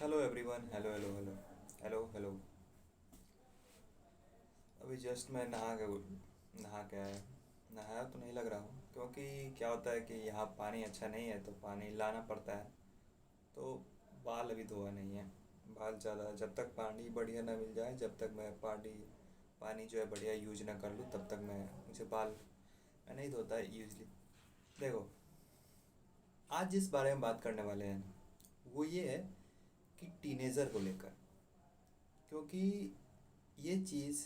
Hello everyone. Hello hello hello hello hello. अभी just मैं नहा के आया। नहाया तो नहीं लग रहा हूँ, क्योंकि क्या होता है कि यहाँ पानी अच्छा नहीं है तो पानी लाना पड़ता है। तो बाल अभी धोआ नहीं है। बाल ज़्यादा जब तक पानी बढ़िया ना मिल जाए, जब तक मैं पानी पानी जो है बढ़िया यूज ना कर लूँ, तब तक मुझे बाल मैं नहीं धोता यूजली। देखो, आज जिस बारे में बात करने वाले हैं ना, वो ये है कि टीनेजर को लेकर। क्योंकि ये चीज़,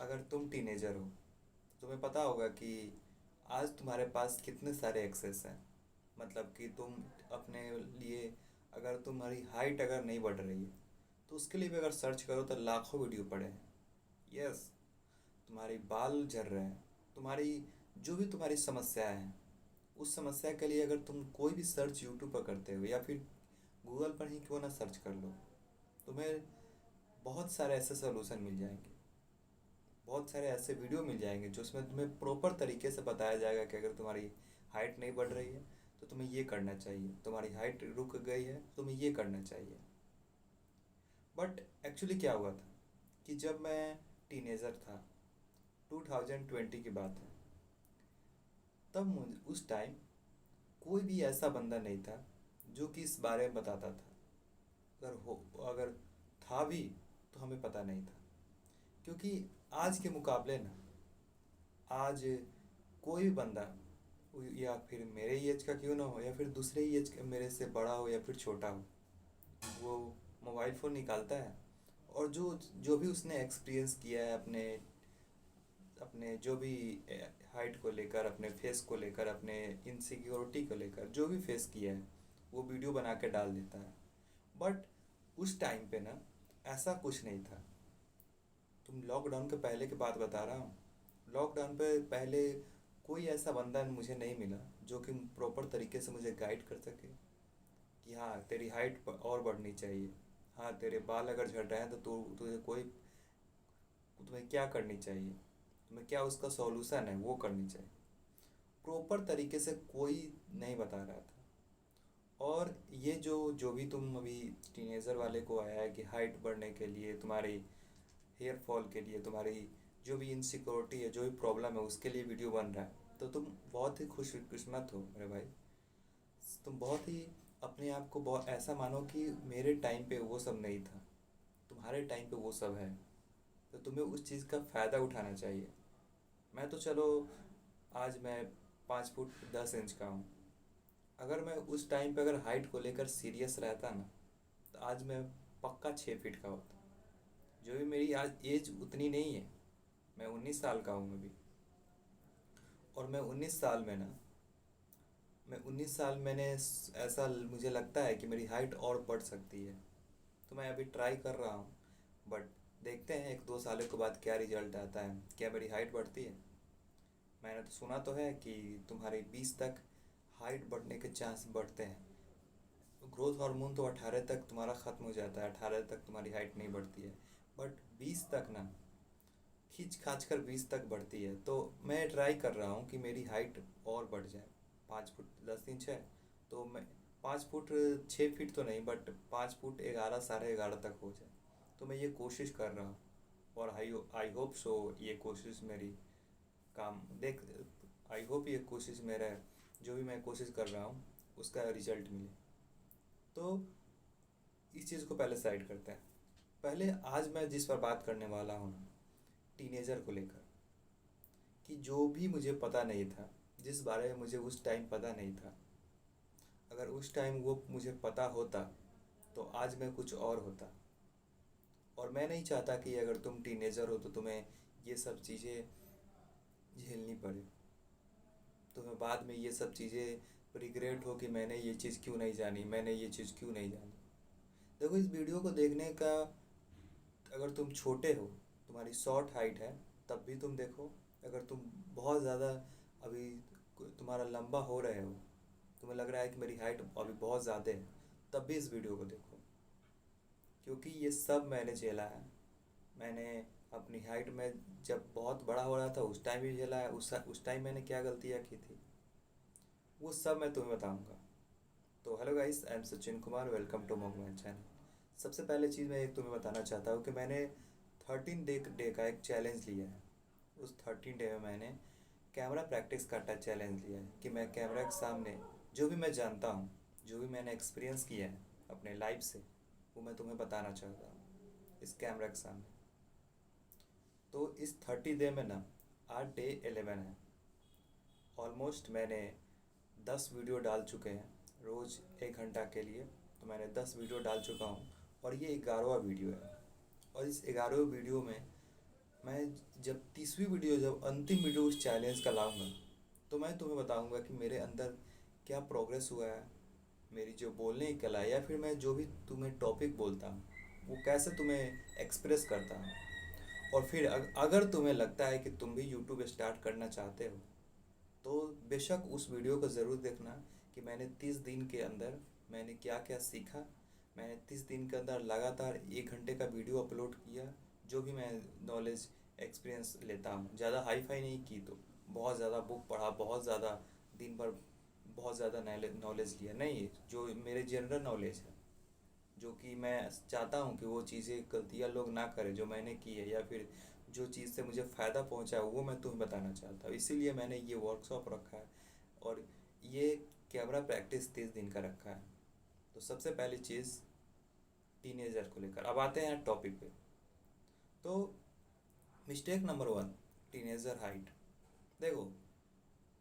अगर तुम टीनेजर हो तो तुम्हें पता होगा कि आज तुम्हारे पास कितने सारे एक्सेस हैं। मतलब कि तुम अपने लिए, अगर तुम्हारी हाइट अगर नहीं बढ़ रही है तो उसके लिए भी अगर सर्च करो तो लाखों वीडियो पड़े हैं। यस, तुम्हारी बाल झड़ रहे हैं, तुम्हारी जो भी तुम्हारी समस्याएं हैं, उस समस्या के लिए अगर तुम कोई भी सर्च यूट्यूब पर करते हो या फिर गूगल पर ही क्यों ना सर्च कर लो, तुम्हें बहुत सारे ऐसे सोल्यूशन मिल जाएंगे। बहुत सारे ऐसे वीडियो मिल जाएंगे जो उसमें तुम्हें प्रॉपर तरीके से बताया जाएगा कि अगर तुम्हारी हाइट नहीं बढ़ रही है तो तुम्हें ये करना चाहिए, तुम्हारी हाइट रुक गई है तो तुम्हें ये करना चाहिए। बट एक्चुअली क्या हुआ था कि जब मैं टीनेजर था, 2020 की बात है, तब मुझे उस टाइम कोई भी ऐसा बंदा नहीं था जो कि इस बारे में बताता था। अगर था भी तो हमें पता नहीं था। क्योंकि आज के मुकाबले ना, आज कोई भी बंदा, या फिर मेरे ही एज का क्यों ना हो या फिर दूसरे ही एज का, मेरे से बड़ा हो या फिर छोटा हो, वो मोबाइल फ़ोन निकालता है और जो जो भी उसने एक्सपीरियंस किया है अपने अपने जो भी हाइट को लेकर, अपने फेस को लेकर, अपने इनसिक्योरिटी को लेकर जो भी फेस किया है, वो वीडियो बना के डाल देता है। बट उस टाइम पे ना, ऐसा कुछ नहीं था। तुम लॉकडाउन के पहले की बात बता रहा हूँ। लॉकडाउन पे पहले कोई ऐसा बंदा मुझे नहीं मिला जो कि प्रॉपर तरीके से मुझे गाइड कर सके कि हाँ तेरी हाइट और बढ़नी चाहिए, हाँ तेरे बाल अगर झड़ रहे हैं तो तुझे तुम्हें क्या करनी चाहिए, तुम्हें क्या उसका सॉल्यूशन है वो करनी चाहिए। प्रॉपर तरीके से कोई नहीं बता रहा था। और ये जो जो भी तुम अभी टीनेजर वाले को आया है कि हाइट बढ़ने के लिए, तुम्हारी हेयर फॉल के लिए, तुम्हारी जो भी इनसिक्योरिटी है, जो भी प्रॉब्लम है, उसके लिए वीडियो बन रहा है, तो तुम बहुत ही खुशकिस्मत हो मेरे भाई। तुम बहुत ही अपने आप को बहुत ऐसा मानो कि मेरे टाइम पे वो सब नहीं था, तुम्हारे टाइम पे वो सब है। तो तुम्हें उस चीज़ का फ़ायदा उठाना चाहिए। मैं तो चलो, आज मैं 5 फुट 10 इंच का हूँ। अगर मैं उस टाइम पे अगर हाइट को लेकर सीरियस रहता ना, तो आज मैं पक्का 6 फीट का होता। जो भी मेरी आज एज उतनी नहीं है, मैं 19 साल का हूँ मैं भी। और मैं 19 साल मैंने ऐसा मुझे लगता है कि मेरी हाइट और बढ़ सकती है। तो मैं अभी ट्राई कर रहा हूँ। बट देखते हैं 1-2 सालों के बाद क्या रिजल्ट आता है, क्या मेरी हाइट बढ़ती है। मैंने तो सुना तो है कि तुम्हारी 20 तक हाइट बढ़ने के चांस बढ़ते हैं। ग्रोथ हार्मोन तो 18 तक तुम्हारा ख़त्म हो जाता है, 18 तक तुम्हारी हाइट नहीं बढ़ती है। बट 20 तक ना, खींच खाच कर 20 तक बढ़ती है। तो मैं ट्राई कर रहा हूँ कि मेरी हाइट और बढ़ जाए। 5 फुट 10 इंच है, तो मैं 5 फुट 6 फीट तो नहीं, बट 5 फुट 11 11.5 तक हो जाए। तो मैं ये कोशिश कर रहा हूँ। और आई आई होप सो ये कोशिश मेरी काम देख आई होप ये कोशिश मेरा, जो भी मैं कोशिश कर रहा हूँ, उसका रिजल्ट मिले। तो इस चीज़ को पहले साइड करते हैं। पहले आज मैं जिस पर बात करने वाला हूँ ना, टीनेजर को लेकर, कि जो भी मुझे पता नहीं था, जिस बारे में मुझे उस टाइम पता नहीं था, अगर उस टाइम वो मुझे पता होता तो आज मैं कुछ और होता। और मैं नहीं चाहता कि अगर तुम टीनेजर हो तो तुम्हें ये सब चीज़ें झेलनी पड़े, तुम्हें बाद में ये सब चीज़ें रिग्रेट हो कि मैंने ये चीज़ क्यों नहीं जानी, मैंने ये चीज़ क्यों नहीं जानी। देखो, इस वीडियो को देखने का, अगर तुम छोटे हो, तुम्हारी शॉर्ट हाइट है, तब भी तुम देखो। अगर तुम बहुत ज़्यादा अभी तुम्हारा लंबा हो रहे हो, तुम्हें लग रहा है कि मेरी हाइट अभी बहुत ज़्यादा है, तब भी इस वीडियो को देखो। क्योंकि ये सब मैंने झेला है। मैंने अपनी हाइट में जब बहुत बड़ा हो रहा था उस टाइम भी झेला है। उस टाइम मैंने क्या गलतियाँ की थी, वो सब मैं तुम्हें बताऊंगा। तो hello guys, I am Sachin Kumar, welcome to मोग माई चैनल। सबसे पहले चीज़ मैं एक तुम्हें बताना चाहता हूँ कि मैंने 13 डे का एक चैलेंज लिया है। उस 13 डे में मैंने कैमरा प्रैक्टिस का चैलेंज लिया है कि मैं कैमरा के सामने जो भी मैं जानता हूँ, जो भी मैंने एक्सपीरियंस किया है अपने लाइफ से, वो मैं तुम्हें बताना चाहता हूँ इस कैमरा के सामने। तो इस 30 डे में ना आज डे 11 है। ऑलमोस्ट मैंने 10 वीडियो डाल चुके हैं रोज़ 1 घंटा के लिए। तो मैंने 10 वीडियो डाल चुका हूँ और ये 11वां वीडियो है। और इस 11वें वीडियो में मैं जब 30वीं वीडियो, जब अंतिम वीडियो उस चैलेंज का लाऊंगा, तो मैं तुम्हें बताऊंगा कि मेरे अंदर क्या प्रोग्रेस हुआ है, मेरी जो बोलने की कला है, या फिर मैं जो भी तुम्हें टॉपिक बोलता हूँ वो कैसे तुम्हें एक्सप्रेस करता हूँ। और फिर अगर तुम्हें लगता है कि तुम भी यूट्यूब स्टार्ट करना चाहते हो, तो बेशक उस वीडियो को ज़रूर देखना कि मैंने 30 दिन के अंदर मैंने क्या क्या सीखा। मैंने 30 दिन के अंदर लगातार 1 घंटे का वीडियो अपलोड किया। जो भी मैं नॉलेज एक्सपीरियंस लेता हूँ, ज़्यादा हाई फाई नहीं की, तो बहुत ज़्यादा बुक पढ़ा, बहुत ज़्यादा दिन भर बहुत ज़्यादा नॉलेज लिया नहीं, जो मेरे जनरल नॉलेज है, जो कि मैं चाहता हूँ कि वो चीज़ें गलतियाँ लोग ना करें जो मैंने की है, या फिर जो चीज़ से मुझे फ़ायदा पहुँचा है वो मैं तुम्हें बताना चाहता हूँ। इसीलिए मैंने ये वर्कशॉप रखा है और ये कैमरा प्रैक्टिस 30 दिन का रखा है। तो सबसे पहली चीज़ टीनेजर को लेकर, अब आते हैं टॉपिक पे। तो मिस्टेक नंबर 1, टीनेजर हाइट। देखो,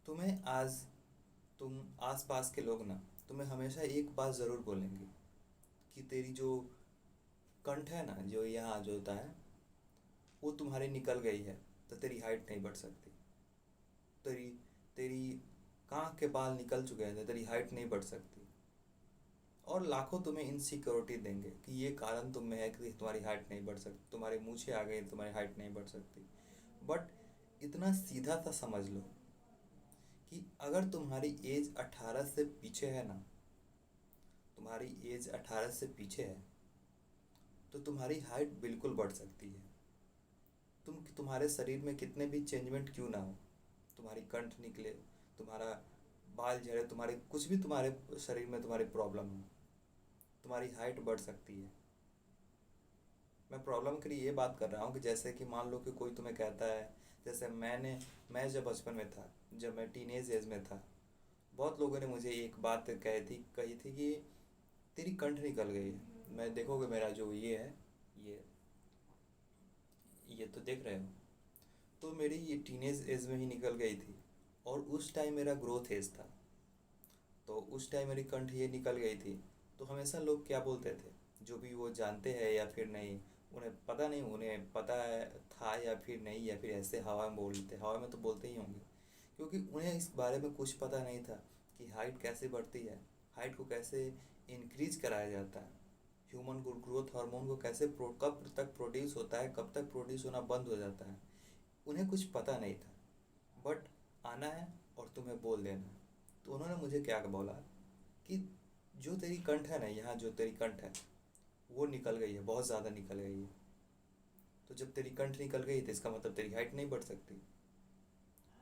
तुम्हें आज तुम आसपास के लोग ना तुम्हें हमेशा एक बात ज़रूर बोलेंगे कि तेरी जो कंठ है ना, जो यहाँ जो होता है, वो तुम्हारी निकल गई है, तो तेरी हाइट नहीं बढ़ सकती। तेरी तेरी कान के बाल निकल चुके हैं तो तेरी हाइट नहीं बढ़ सकती। और लाखों तुम्हें इनसिक्योरिटी देंगे कि ये कारण तुम में है कि तुम्हारी हाइट नहीं बढ़ सकती, तुम्हारे मूछें आ गई, तुम्हारी हाइट नहीं बढ़ सकती। बट इतना सीधा सा समझ लो कि अगर तुम्हारी एज 18 से पीछे है ना, तुम्हारी एज 18 से पीछे है, तो तुम्हारी हाइट बिल्कुल बढ़ सकती है। तुम्हारे शरीर में कितने भी चेंजमेंट क्यों ना हो, तुम्हारी कंठ निकले, तुम्हारा बाल झड़े, तुम्हारे कुछ भी तुम्हारे शरीर में तुम्हारी प्रॉब्लम हो, तुम्हारी हाइट बढ़ सकती है। मैं प्रॉब्लम के लिए ये बात कर रहा हूँ कि जैसे कि मान लो कि कोई तुम्हें कहता है, जैसे मैं जब बचपन में था, जब मैं टीनेज एज में था, बहुत लोगों ने मुझे एक बात कही थी कि तेरी कंठ निकल गई है। मैं देखोगे मेरा जो ये है, ये ये तो देख रहे हो, तो मेरी ये टीनेज एज में ही निकल गई थी। और उस टाइम मेरा ग्रोथ एज था, तो उस टाइम मेरी कंठ ये निकल गई थी। तो हमेशा लोग क्या बोलते थे, जो भी वो जानते हैं या फिर नहीं, उन्हें पता नहीं, उन्हें पता है था या फिर नहीं, या फिर ऐसे हवा में बोलते, हवा में तो बोलते ही होंगे, क्योंकि उन्हें इस बारे में कुछ पता नहीं था कि हाइट कैसे बढ़ती है, हाइट को कैसे इंक्रीज कराया जाता है, ह्यूमन ग्रोथ हार्मोन को कैसे कब तक प्रोड्यूस होता है, कब तक प्रोड्यूस होना बंद हो जाता है। उन्हें कुछ पता नहीं था। बट आना है और तुम्हें बोल देना है। तो उन्होंने मुझे क्या बोला कि जो तेरी कंठ है ना, यहाँ जो तेरी कंठ है वो निकल गई है, बहुत ज़्यादा निकल गई है। तो जब तेरी कंठ निकल गई तो इसका मतलब तेरी हाइट नहीं बढ़ सकती।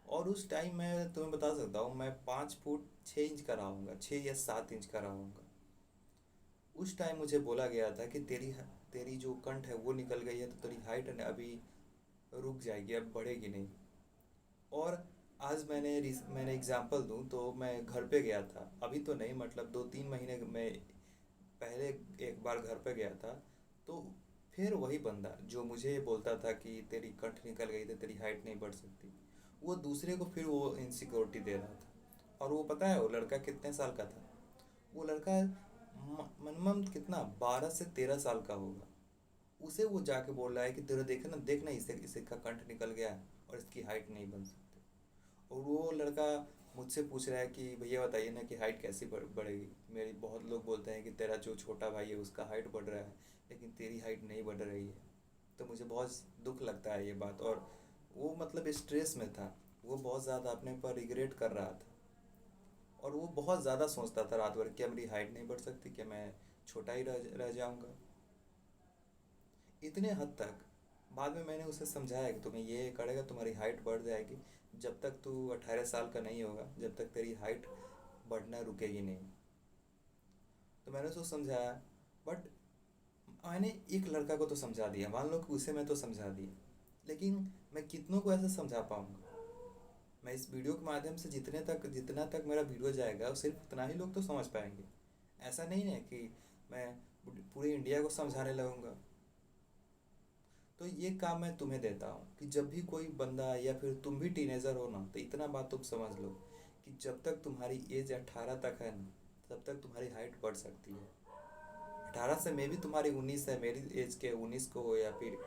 और उस टाइम मैं तुम्हें बता सकता हूँ, मैं 5 फुट 6 इंच का रहा हूँगा, 6 या 7 इंच का रहा हूँगा। उस टाइम मुझे बोला गया था कि तेरी तेरी जो कंठ है वो निकल गई है, तो तेरी हाइट अभी रुक जाएगी, अब बढ़ेगी नहीं। और आज मैंने एग्जांपल दूं तो मैं घर पे गया था, अभी तो नहीं, मतलब 2-3 महीने में पहले एक बार घर पे गया था। तो फिर वही बंदा जो मुझे बोलता था कि तेरी कंठ निकल गई तो तेरी हाइट नहीं बढ़ सकती, वो दूसरे को फिर वो इनसिक्योरिटी दे रहा था। और वो पता है वो लड़का कितने साल का था? वो लड़का मिनिमम कितना 12 से 13 साल का होगा। उसे वो जाके बोल रहा है कि तेरा देखे ना, देखना इसे इसे का कंठ निकल गया है और इसकी हाइट नहीं बन सकती। और वो लड़का मुझसे पूछ रहा है कि भैया बताइए ना कि हाइट कैसे बढ़ेगी। मेरी बहुत लोग बोलते हैं कि तेरा जो छोटा भाई है उसका हाइट बढ़ रहा है, लेकिन तेरी हाइट नहीं बढ़ रही है। तो मुझे बहुत दुख लगता है ये बात। और वो मतलब स्ट्रेस में था, वो बहुत ज़्यादा अपने पर रिग्रेट कर रहा था। और वो बहुत ज़्यादा सोचता था रात भर, क्या मेरी हाइट नहीं बढ़ सकती, क्या मैं छोटा ही रह जाऊँगा, इतने हद तक। बाद में मैंने उसे समझाया कि तुम्हें ये करेगा तुम्हारी हाइट बढ़ जाएगी, जब तक तू 18 साल का नहीं होगा, जब तक तेरी हाइट बढ़ना रुकेगी नहीं। तो मैंने उसको समझाया। बट मैंने एक लड़का को तो समझा दिया, मान लो कि उसे मैं तो समझा दिया, लेकिन मैं कितनों को ऐसे समझा पाऊँगा? मैं इस वीडियो के माध्यम से जितना तक मेरा वीडियो जाएगा सिर्फ उतना ही लोग तो समझ पाएंगे। ऐसा नहीं है कि मैं पूरे इंडिया को समझाने लगूंगा। तो ये काम मैं तुम्हें देता हूँ कि जब भी कोई बंदा या फिर तुम भी टीनेजर हो ना, तो इतना बात तुम समझ लो कि जब तक तुम्हारी एज 18 तक है ना, तब तक तुम्हारी हाइट बढ़ सकती है। 18 से मे भी तुम्हारी 19 है, मेरी एज के 19 को हो या फिर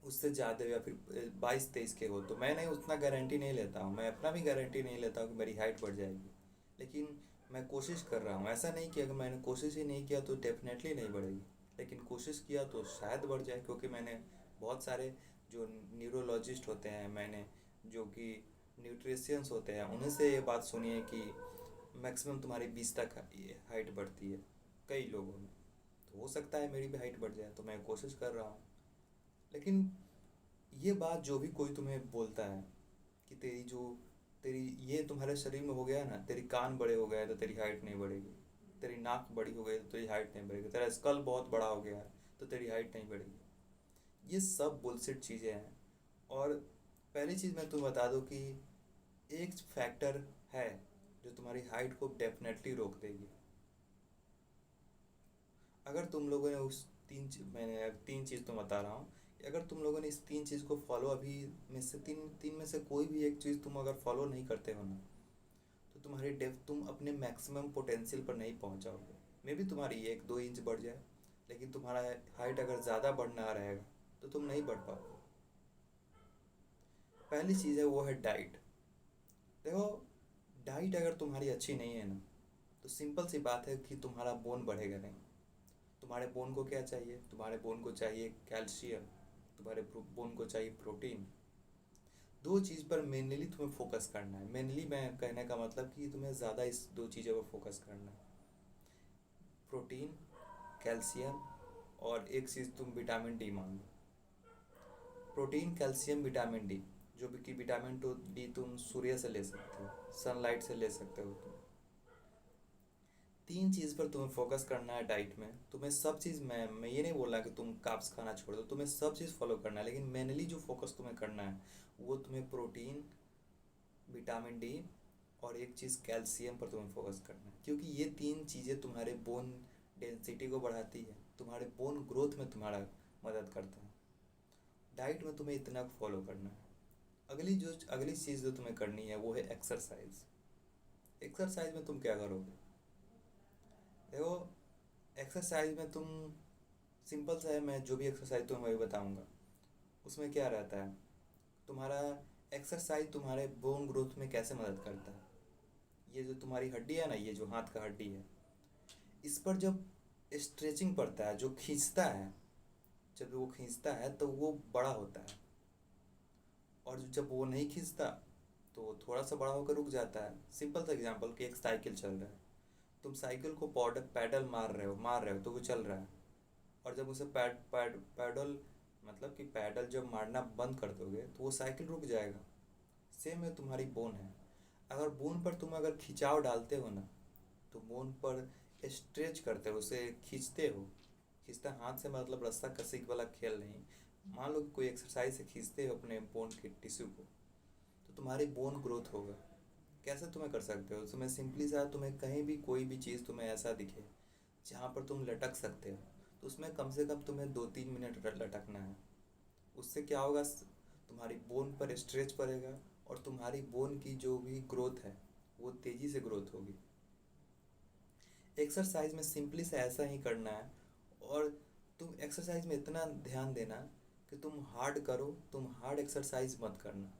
उससे ज़्यादा या फिर 22-23 के हो, तो मैं नहीं उतना गारंटी नहीं लेता हूँ, मैं अपना भी गारंटी नहीं लेता हूँ कि मेरी हाइट बढ़ जाएगी। लेकिन मैं कोशिश कर रहा हूँ। ऐसा नहीं कि अगर मैंने कोशिश ही नहीं किया तो डेफिनेटली नहीं बढ़ेगी, लेकिन कोशिश किया तो शायद बढ़ जाए, क्योंकि मैंने बहुत सारे जो न्यूरोलॉजिस्ट होते हैं, मैंने जो कि न्यूट्रिशियंस होते हैं, उन्हीं से ये बात सुनी है कि मैक्सिमम तुम्हारी 20 तक हाइट बढ़ती है कई लोगों में। तो हो सकता है मेरी भी हाइट बढ़ जाए, तो मैं कोशिश कर रहा हूँ। लेकिन ये बात जो भी कोई तुम्हें बोलता है कि तेरी ये तुम्हारे शरीर में हो गया ना, तेरी कान बड़े हो गए तो तेरी हाइट नहीं बढ़ेगी, तेरी नाक बड़ी हो गई तो तेरी हाइट नहीं बढ़ेगी, तेरा स्कल बहुत बड़ा हो गया है तो तेरी हाइट नहीं बढ़ेगी, ये सब बुलशिट चीज़ें हैं। और पहली चीज़ मैं तुम्हें बता दूँ कि एक फैक्टर है जो तुम्हारी हाइट को डेफिनेटली रोक देगी। अगर तुम लोगों ने मैंने तीन चीज़ तो बता रहा हूँ, अगर तुम लोगों ने इस तीन चीज़ को फॉलो अभी में से तीन तीन में से कोई भी एक चीज़ तुम अगर फॉलो नहीं करते हो ना, तो तुम्हारी तुम अपने मैक्सिमम पोटेंशियल पर नहीं पहुँच जाओगे। मे भी तुम्हारी 1-2 इंच बढ़ जाए, लेकिन तुम्हारा हाइट अगर ज़्यादा बढ़ना रहेगा तो तुम नहीं बढ़ पाओगे। पहली चीज़ है वो है डाइट। देखो, डाइट अगर तुम्हारी अच्छी नहीं है ना, तो सिंपल सी बात है कि तुम्हारा बोन बढ़ेगा नहीं। तुम्हारे बोन को क्या चाहिए? तुम्हारे बोन को चाहिए कैल्शियम, तुम्हारे बोन को चाहिए प्रोटीन। दो चीज़ पर मेनली तुम्हें फोकस करना है। मेनली मैं कहने का मतलब कि तुम्हें ज़्यादा इस दो चीज़ों पर फोकस करना है, प्रोटीन, कैल्शियम, और एक चीज़ तुम विटामिन डी मान लो। प्रोटीन, कैल्शियम, विटामिन डी, जो भी कि विटामिन डी तुम सूर्य से ले सकते हो, सनलाइट से ले सकते हो तुम। तीन चीज़ पर तुम्हें फोकस करना है डाइट में। तुम्हें सब चीज़, मैं ये नहीं बोल रहा कि तुम कार्ब्स खाना छोड़ दो, तुम्हें सब चीज़ फॉलो करना है, लेकिन मेनली जो फोकस तुम्हें करना है वो तुम्हें प्रोटीन, विटामिन डी और एक चीज़ कैल्शियम पर तुम्हें फोकस करना है, क्योंकि ये तीन चीज़ें तुम्हारे बोन डेंसिटी को बढ़ाती है, तुम्हारे बोन ग्रोथ में तुम्हारा मदद करता है। डाइट में तुम्हें इतना फॉलो करना है। अगली चीज़ जो तुम्हें करनी है वो है एक्सरसाइज। एक्सरसाइज में तुम क्या करोगे? देखो, एक्सरसाइज में तुम, सिंपल सा है, मैं जो भी एक्सरसाइज तुम्हें वही बताऊंगा। उसमें क्या रहता है, तुम्हारा एक्सरसाइज तुम्हारे बोन ग्रोथ में कैसे मदद करता है। ये जो तुम्हारी हड्डी है ना, ये जो हाथ का हड्डी है, इस पर जब स्ट्रेचिंग पड़ता है, जो खींचता है, जब वो खींचता है तो वो बड़ा होता है, और जब वो नहीं खींचता तो थोड़ा सा बड़ा होकर रुक जाता है। सिंपल सा एग्जांपल कि एक साइकिल चल रहा है, तुम साइकिल को पैडल मार रहे हो तो वो चल रहा है, और जब उसे पैडल, मतलब कि पैडल जब मारना बंद कर दोगे तो वो साइकिल रुक जाएगा। सेम है तुम्हारी बोन है। अगर बोन पर तुम अगर खिंचाव डालते हो ना, तो बोन पर स्ट्रेच करते हो, उसे खींचते हो। खींचता हाथ से मतलब रस्सा कसी वाला खेल नहीं। मान लो कि कोई एक्सरसाइज से खींचते हो अपने बोन के टिश्यू को, तो तुम्हारी बोन ग्रोथ होगा। कैसे तुम्हें कर सकते हो? तुम्हें सिंपली सा, तुम्हें कहीं भी कोई भी चीज़ तुम्हें ऐसा दिखे जहाँ पर तुम लटक सकते हो, तो उसमें कम से कम तुम्हें 2-3 मिनट लटकना है। उससे क्या होगा, तुम्हारी बोन पर स्ट्रेच पड़ेगा, और तुम्हारी बोन की जो भी ग्रोथ है वो तेज़ी से ग्रोथ होगी। एक्सरसाइज में सिंपली से ऐसा ही करना है। और तुम एक्सरसाइज में इतना ध्यान देना कि तुम हार्ड करो, तुम हार्ड एक्सरसाइज मत करना।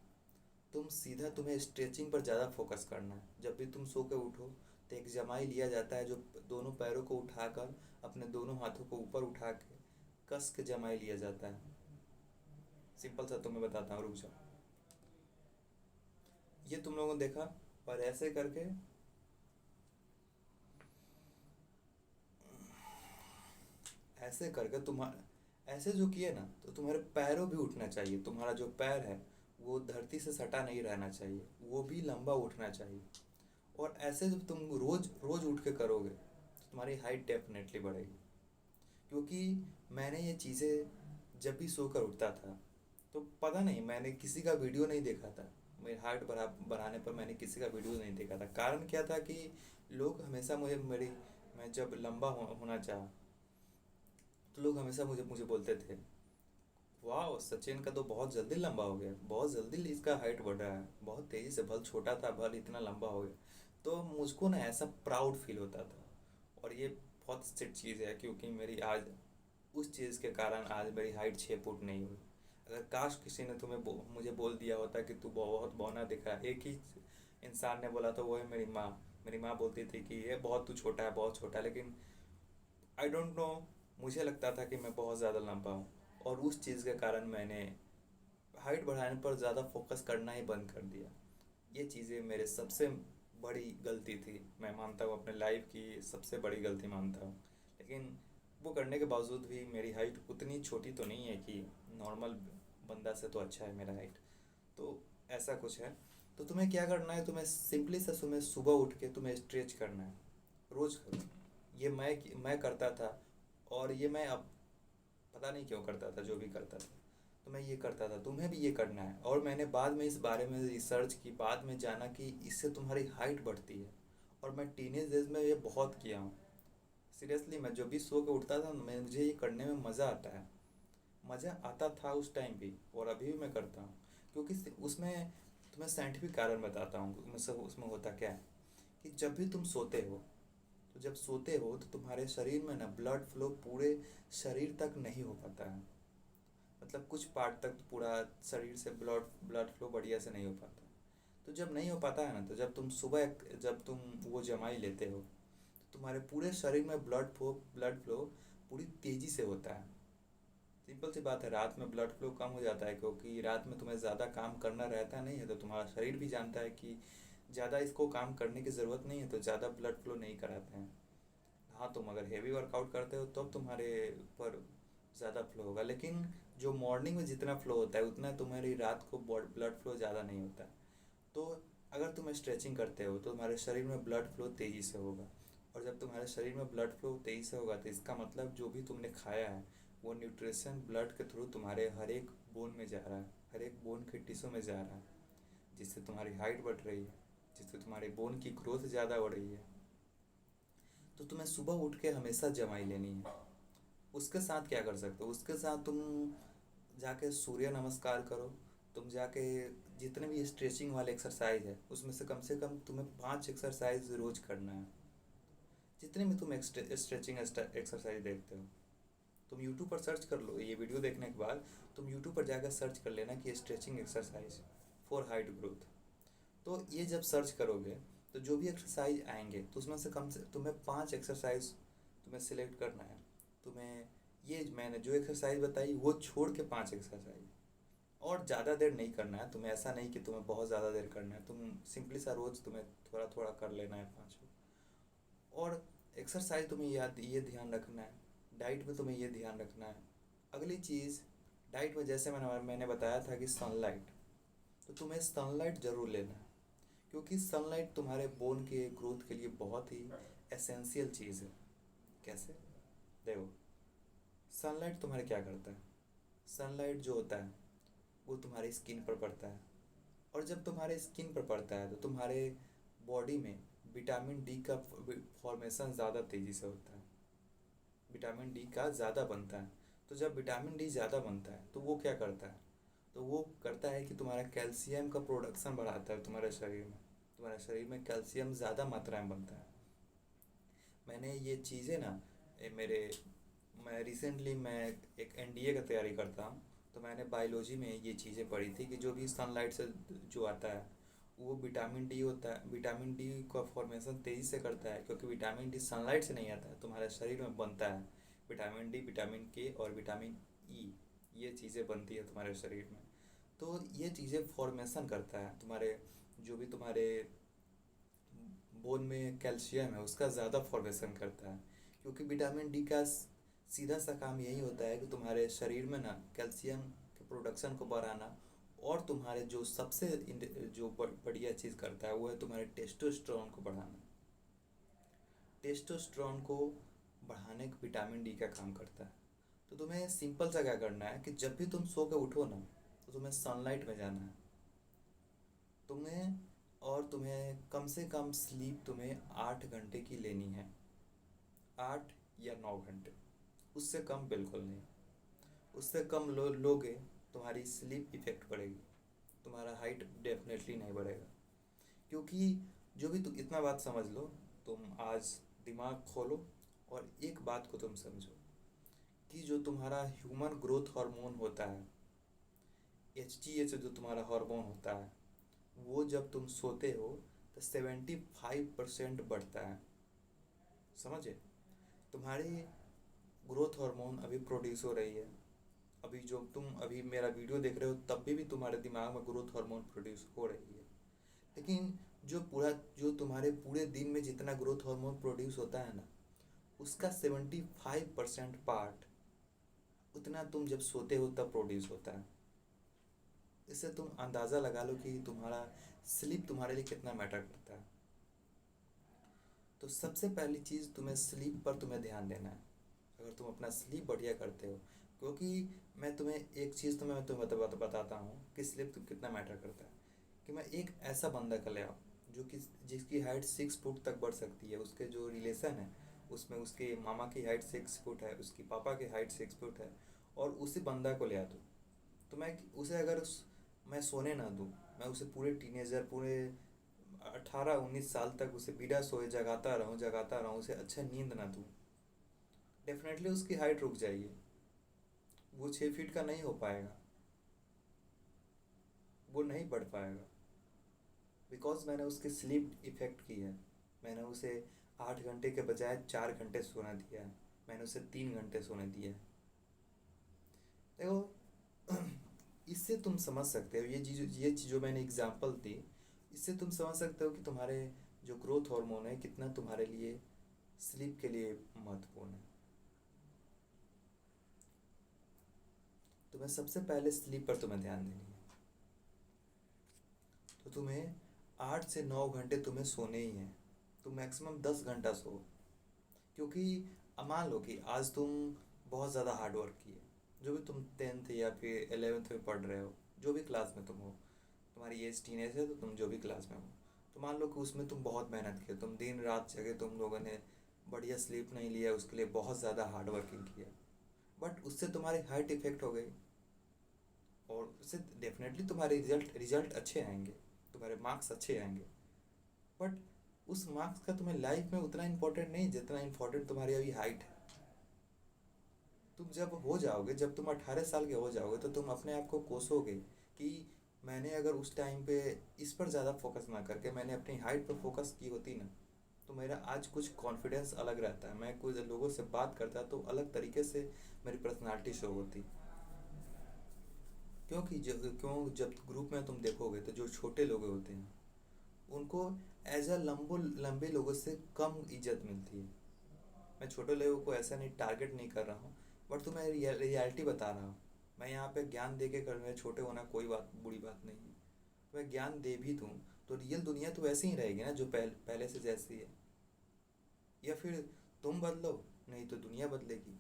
तुम सीधा, तुम्हें स्ट्रेचिंग पर ज़्यादा फोकस करना है। जब भी तुम सो के उठो तो एक जमाई लिया जाता है, जो दोनों पैरों को उठाकर अपने दोनों हाथों को ऊपर उठा के कस के जमाई लिया जाता है। सिंपल सा तुम्हें बताता हूँ, रुक जाओ। ये तुम लोगों ने देखा, और ऐसे करके, ऐसे करके ऐसे जो किए ना, तो तुम्हारे पैरों भी उठना चाहिए। तुम्हारा जो पैर है वो धरती से सटा नहीं रहना चाहिए, वो भी लंबा उठना चाहिए। और ऐसे जब तुम रोज रोज उठ के करोगे तो तुम्हारी हाइट डेफिनेटली बढ़ेगी। क्योंकि मैंने ये चीज़ें जब भी सोकर उठता था, तो पता नहीं, मैंने किसी का वीडियो नहीं देखा था। मेरी हाइट बढ़ाने पर मैंने किसी का वीडियो नहीं देखा था। कारण क्या था कि लोग हमेशा मुझे मेरी मैं जब लंबा होना चाहा, तो लोग हमेशा मुझे मुझे बोलते थे, वाह सचिन का तो बहुत जल्दी लंबा हो गया, बहुत जल्दी इसका हाइट बढ़ रहा है, बहुत तेज़ी से, भल छोटा था भल इतना लंबा हो गया। तो मुझको ना ऐसा प्राउड फील होता था। और ये बहुत सिट चीज़ है, क्योंकि मेरी आज उस चीज़ के कारण आज मेरी हाइट 6 फुट नहीं हुई। अगर काश किसी ने मुझे बोल दिया होता कि तू बहुत बौना दिख रहा है, एक ही इंसान ने बोला, तो वो है मेरी माँ। मेरी माँ बोलती थी कि ये बहुत तू छोटा है, बहुत छोटा है, लेकिन आई डोंट नो, मुझे लगता था कि मैं बहुत ज़्यादा लंबा हूँ। और उस चीज़ के कारण मैंने हाइट बढ़ाने पर ज़्यादा फोकस करना ही बंद कर दिया। ये चीज़ें मेरे सबसे बड़ी गलती थी, मैं मानता हूँ अपने लाइफ की सबसे बड़ी गलती मानता हूँ। लेकिन वो करने के बावजूद भी मेरी हाइट उतनी छोटी तो नहीं है कि नॉर्मल बंदा से तो अच्छा है मेरा हाइट। तो ऐसा कुछ है। तो तुम्हें क्या करना है, तुम्हें सिंपली से तुम्हें सुबह उठ के तुम्हें स्ट्रेच करना है। रोज़ करो। ये मैं करता था। और ये मैं अब पता नहीं क्यों करता था, जो भी करता था, तो मैं ये करता था, तुम्हें भी ये करना है। और मैंने बाद में इस बारे में रिसर्च की, बाद में जाना कि इससे तुम्हारी हाइट बढ़ती है। और मैं टीनेज एज में ये बहुत किया हूँ। सीरियसली, मैं जब भी सो के उठता था मैं मुझे ये करने में मज़ा आता है। मज़ा आता था उस टाइम भी, और अभी भी मैं करता हूँ। क्योंकि उसमें तुम्हें साइंटिफिक कारण बताता हूँ उसमें होता क्या है, कि जब भी तुम सोते हो, तो जब सोते हो तो तुम्हारे शरीर में ना ब्लड फ्लो पूरे शरीर तक नहीं हो पाता है। मतलब कुछ पार्ट तक तो पूरा शरीर से ब्लड ब्लड फ्लो बढ़िया से नहीं हो पाता। तो जब नहीं हो पाता है ना, तो जब तुम सुबह जब तुम वो जमाई लेते हो, तो तुम्हारे पूरे शरीर में ब्लड फ्लो पूरी तेज़ी से होता है। सिंपल सी बात है, रात में ब्लड फ्लो कम हो जाता है, क्योंकि रात में तुम्हें ज़्यादा काम करना रहता नहीं है, तो तुम्हारा शरीर भी जानता है कि ज़्यादा इसको काम करने की ज़रूरत नहीं है, तो ज़्यादा ब्लड फ्लो नहीं कराते हैं। हाँ, तुम अगर हेवी वर्कआउट करते हो तब तुम्हारे ऊपर ज़्यादा फ्लो होगा, लेकिन जो मॉर्निंग में जितना फ्लो होता है उतना तुम्हारी रात को ब्लड फ्लो ज़्यादा नहीं होता है। तो अगर तुम स्ट्रेचिंग करते हो तो तुम्हारे शरीर में ब्लड फ्लो तेज़ी से होगा। और जब तुम्हारे शरीर में ब्लड फ्लो तेज़ी से होगा, तो इसका मतलब जो भी तुमने खाया है वो न्यूट्रिशन ब्लड के थ्रू तुम्हारे हर एक बोन में जा रहा है, हर एक बोन के टिश्यू में जा रहा है, जिससे तुम्हारी हाइट बढ़ रही है, जिससे तुम्हारे बोन की ग्रोथ ज़्यादा हो रही है। तो तुम्हें सुबह उठ के हमेशा जमाई लेनी है। उसके साथ क्या कर सकते हो, उसके साथ तुम जाके सूर्य नमस्कार करो। तुम जाके जितने भी स्ट्रेचिंग वाले एक्सरसाइज है उसमें से कम तुम्हें 5 एक्सरसाइज रोज करना है। जितने भी तुम स्ट्रेचिंग एक्सरसाइज देखते हो, तुम यूट्यूब पर सर्च कर लो। ये वीडियो देखने के बाद तुम यूट्यूब पर जाकर सर्च कर लेना कि stretching exercise for height growth. तो ये जब सर्च करोगे, तो जो भी एक्सरसाइज आएंगे तो उसमें से कम से तुम्हें 5 एक्सरसाइज तुम्हें सिलेक्ट करना है। तुम्हें ये मैंने जो एक्सरसाइज बताई वो छोड़ के 5 एक्सरसाइज, और ज़्यादा देर नहीं करना है तुम्हें। ऐसा नहीं कि तुम्हें बहुत ज़्यादा देर करना है, तुम सिंपली सा रोज़ तुम्हें थोड़ा थोड़ा कर लेना है 5। और एक्सरसाइज तुम्हें याद ये ध्यान रखना है, डाइट में तुम्हें ये ध्यान रखना है। अगली चीज़, डाइट में जैसे मैंने बताया था कि सनलाइट, तो तुम्हें सनलाइट ज़रूर लेना है। क्योंकि सनलाइट तुम्हारे बोन के ग्रोथ के लिए बहुत ही एसेंशियल चीज़ है। कैसे? देखो, सनलाइट तुम्हारे क्या करता है, सनलाइट जो होता है वो तुम्हारी स्किन पर पड़ता है। और जब तुम्हारे स्किन पर पड़ता है तो तुम्हारे बॉडी में विटामिन डी का फॉर्मेशन ज़्यादा तेज़ी से होता है, विटामिन डी का ज़्यादा बनता है। तो जब विटामिन डी ज़्यादा बनता है तो वो क्या करता है, तो वो करता है कि तुम्हारा कैल्शियम का प्रोडक्शन बढ़ाता है तुम्हारे शरीर में। तुम्हारे शरीर में कैल्शियम ज़्यादा मात्रा में बनता है। मैंने ये चीज़ें ना मेरे मैं एक एनडीए का तैयारी करता हूँ। तो मैंने बायोलॉजी में ये चीज़ें पढ़ी थी कि जो भी सनलाइट से जो आता है वो विटामिन डी होता है। विटामिन डी का फॉर्मेशन तेज़ी से करता है, क्योंकि विटामिन डी सनलाइट से नहीं आता है, तुम्हारे शरीर में बनता है। विटामिन डी, विटामिन के और विटामिन ई, ये चीज़ें बनती है तुम्हारे शरीर में। तो ये चीज़ें फॉर्मेशन करता है तुम्हारे, जो भी तुम्हारे बोन में कैल्शियम है उसका ज़्यादा फॉर्मेशन करता है। क्योंकि विटामिन डी का सीधा सा काम यही होता है कि तुम्हारे शरीर में ना कैल्शियम के प्रोडक्शन को बढ़ाना। और तुम्हारे जो सबसे जो बढ़िया चीज़ करता है वो है तुम्हारे टेस्टोस्टेरोन को बढ़ाना। टेस्टोस्टेरोन को बढ़ाने का विटामिन डी का काम करता है। तो तुम्हें सिंपल सा क्या करना है कि जब भी तुम सो के उठो ना, तो तुम्हें सनलाइट में जाना है। तुम्हें तुम्हें कम से कम स्लीप तुम्हें 8 घंटे की लेनी है। 8 या 9 घंटे, उससे कम बिल्कुल नहीं। उससे कम लोगे, तुम्हारी स्लीप इफेक्ट पड़ेगी, तुम्हारा हाइट डेफिनेटली नहीं बढ़ेगा। क्योंकि जो भी तुम इतना बात समझ लो, तुम आज दिमाग खोलो और एक बात को तुम समझो कि जो तुम्हारा ह्यूमन ग्रोथ हार्मोन होता है, HGH, जो तुम्हारा हार्मोन होता है, वो जब तुम सोते हो तो 75% बढ़ता है। समझे? तुम्हारी ग्रोथ हार्मोन अभी प्रोड्यूस हो रही है। अभी जो तुम अभी मेरा वीडियो देख रहे हो, तब भी तुम्हारे दिमाग में ग्रोथ हार्मोन प्रोड्यूस हो रही है। लेकिन जो तुम्हारे पूरे दिन में जितना ग्रोथ हार्मोन प्रोड्यूस होता है ना, उसका 75% पार्ट उतना तुम जब सोते हो तब प्रोड्यूस होता है। इससे तुम अंदाज़ा लगा लो कि तुम्हारा स्लीप तुम्हारे लिए कितना मैटर करता है। तो सबसे पहली चीज़, तुम्हें स्लीप पर तुम्हें ध्यान देना है। अगर तुम अपना स्लीप बढ़िया करते हो, क्योंकि मैं तुम्हें एक चीज़ तो मैं तुम्हें बताता हूँ कि स्लीप तुम कितना मैटर करता है। कि मैं एक ऐसा बंदा का ले आओ जो कि जिसकी हाइट 6 फुट तक बढ़ सकती है। उसके जो रिलेशन है, उसमें उसके मामा की हाइट 6 फुट है, उसकी पापा की हाइट 6 फुट है, और उसी बंदा को ले आ दूँ। तो मैं उसे अगर मैं सोने ना दूँ, मैं उसे पूरे टीनेजर, पूरे 18-19 साल तक उसे बिना सोए जगाता रहूँ, उसे अच्छा नींद ना दूँ, डेफिनेटली उसकी हाइट रुक जाएगी। वो 6 फीट का नहीं हो पाएगा, वो नहीं बढ़ पाएगा। बिकॉज मैंने उसकी स्लीप इफ़ेक्ट की है। मैंने उसे 8 घंटे के बजाय 4 घंटे सोना दिया है। मैंने उसे 3 घंटे सोने दिया है। देखो, इससे तुम समझ सकते हो, ये चीज़ जो मैंने एग्जांपल दी, इससे तुम समझ सकते हो कि तुम्हारे जो ग्रोथ हार्मोन है कितना तुम्हारे लिए स्लीप के लिए महत्वपूर्ण है। तुम्हें सबसे पहले स्लीप पर तुम्हें ध्यान देनी है। तो तुम्हें 8 से 9 घंटे तुम्हें सोने ही हैं। तुम मैक्सिमम 10 घंटा सो। क्योंकि अब मान लो कि आज तुम बहुत ज़्यादा हार्ड वर्क किए, जो भी तुम 10th या फिर 11th में पढ़ रहे हो, जो भी क्लास में तुम हो, तुम्हारी एज टीनेज है, तो तुम जो भी क्लास में हो, तो मान लो कि उसमें तुम बहुत मेहनत किए, तुम दिन रात जगे, तुम लोगों ने बढ़िया स्लीप नहीं लिया, उसके लिए बहुत ज़्यादा हार्ड वर्किंग किया, बट उससे तुम्हारी हाइट इफेक्ट हो गई, और उससे डेफिनेटली तुम्हारे रिजल्ट अच्छे आएंगे, तुम्हारे मार्क्स अच्छे आएंगे, बट उस मार्क्स का तुम्हें लाइफ में उतना इम्पोर्टेंट नहीं जितना इम्पोर्टेंट तुम्हारी अभी हाइट है। तुम जब हो जाओगे, जब तुम 18 साल के हो जाओगे, तो तुम अपने आप को कोसोगे कि मैंने अगर उस टाइम पे इस पर ज़्यादा फोकस ना करके मैंने अपनी हाइट पर फोकस की होती ना, तो मेरा आज कुछ कॉन्फिडेंस अलग रहता है, मैं कुछ लोगों से बात करता तो अलग तरीके से मेरी पर्सनालिटी शो होती। क्योंकि जब ग्रुप में तुम देखोगे तो जो छोटे लोग होते हैं, उनको एज अ लंबे लोगों से कम इज्जत मिलती है। मैं छोटे लोगों को ऐसा नहीं टारगेट नहीं कर रहा हूँ, बट तुम्हें रियलिटी बता रहा हूँ। मैं यहाँ पे ज्ञान दे के कर, मैं छोटे होना कोई बात बुरी बात नहीं है। मैं ज्ञान दे भी दूँ तो रियल दुनिया तो वैसी ही रहेगी ना, जो पहले से जैसी है। या फिर तुम बदलो, नहीं तो दुनिया बदलेगी।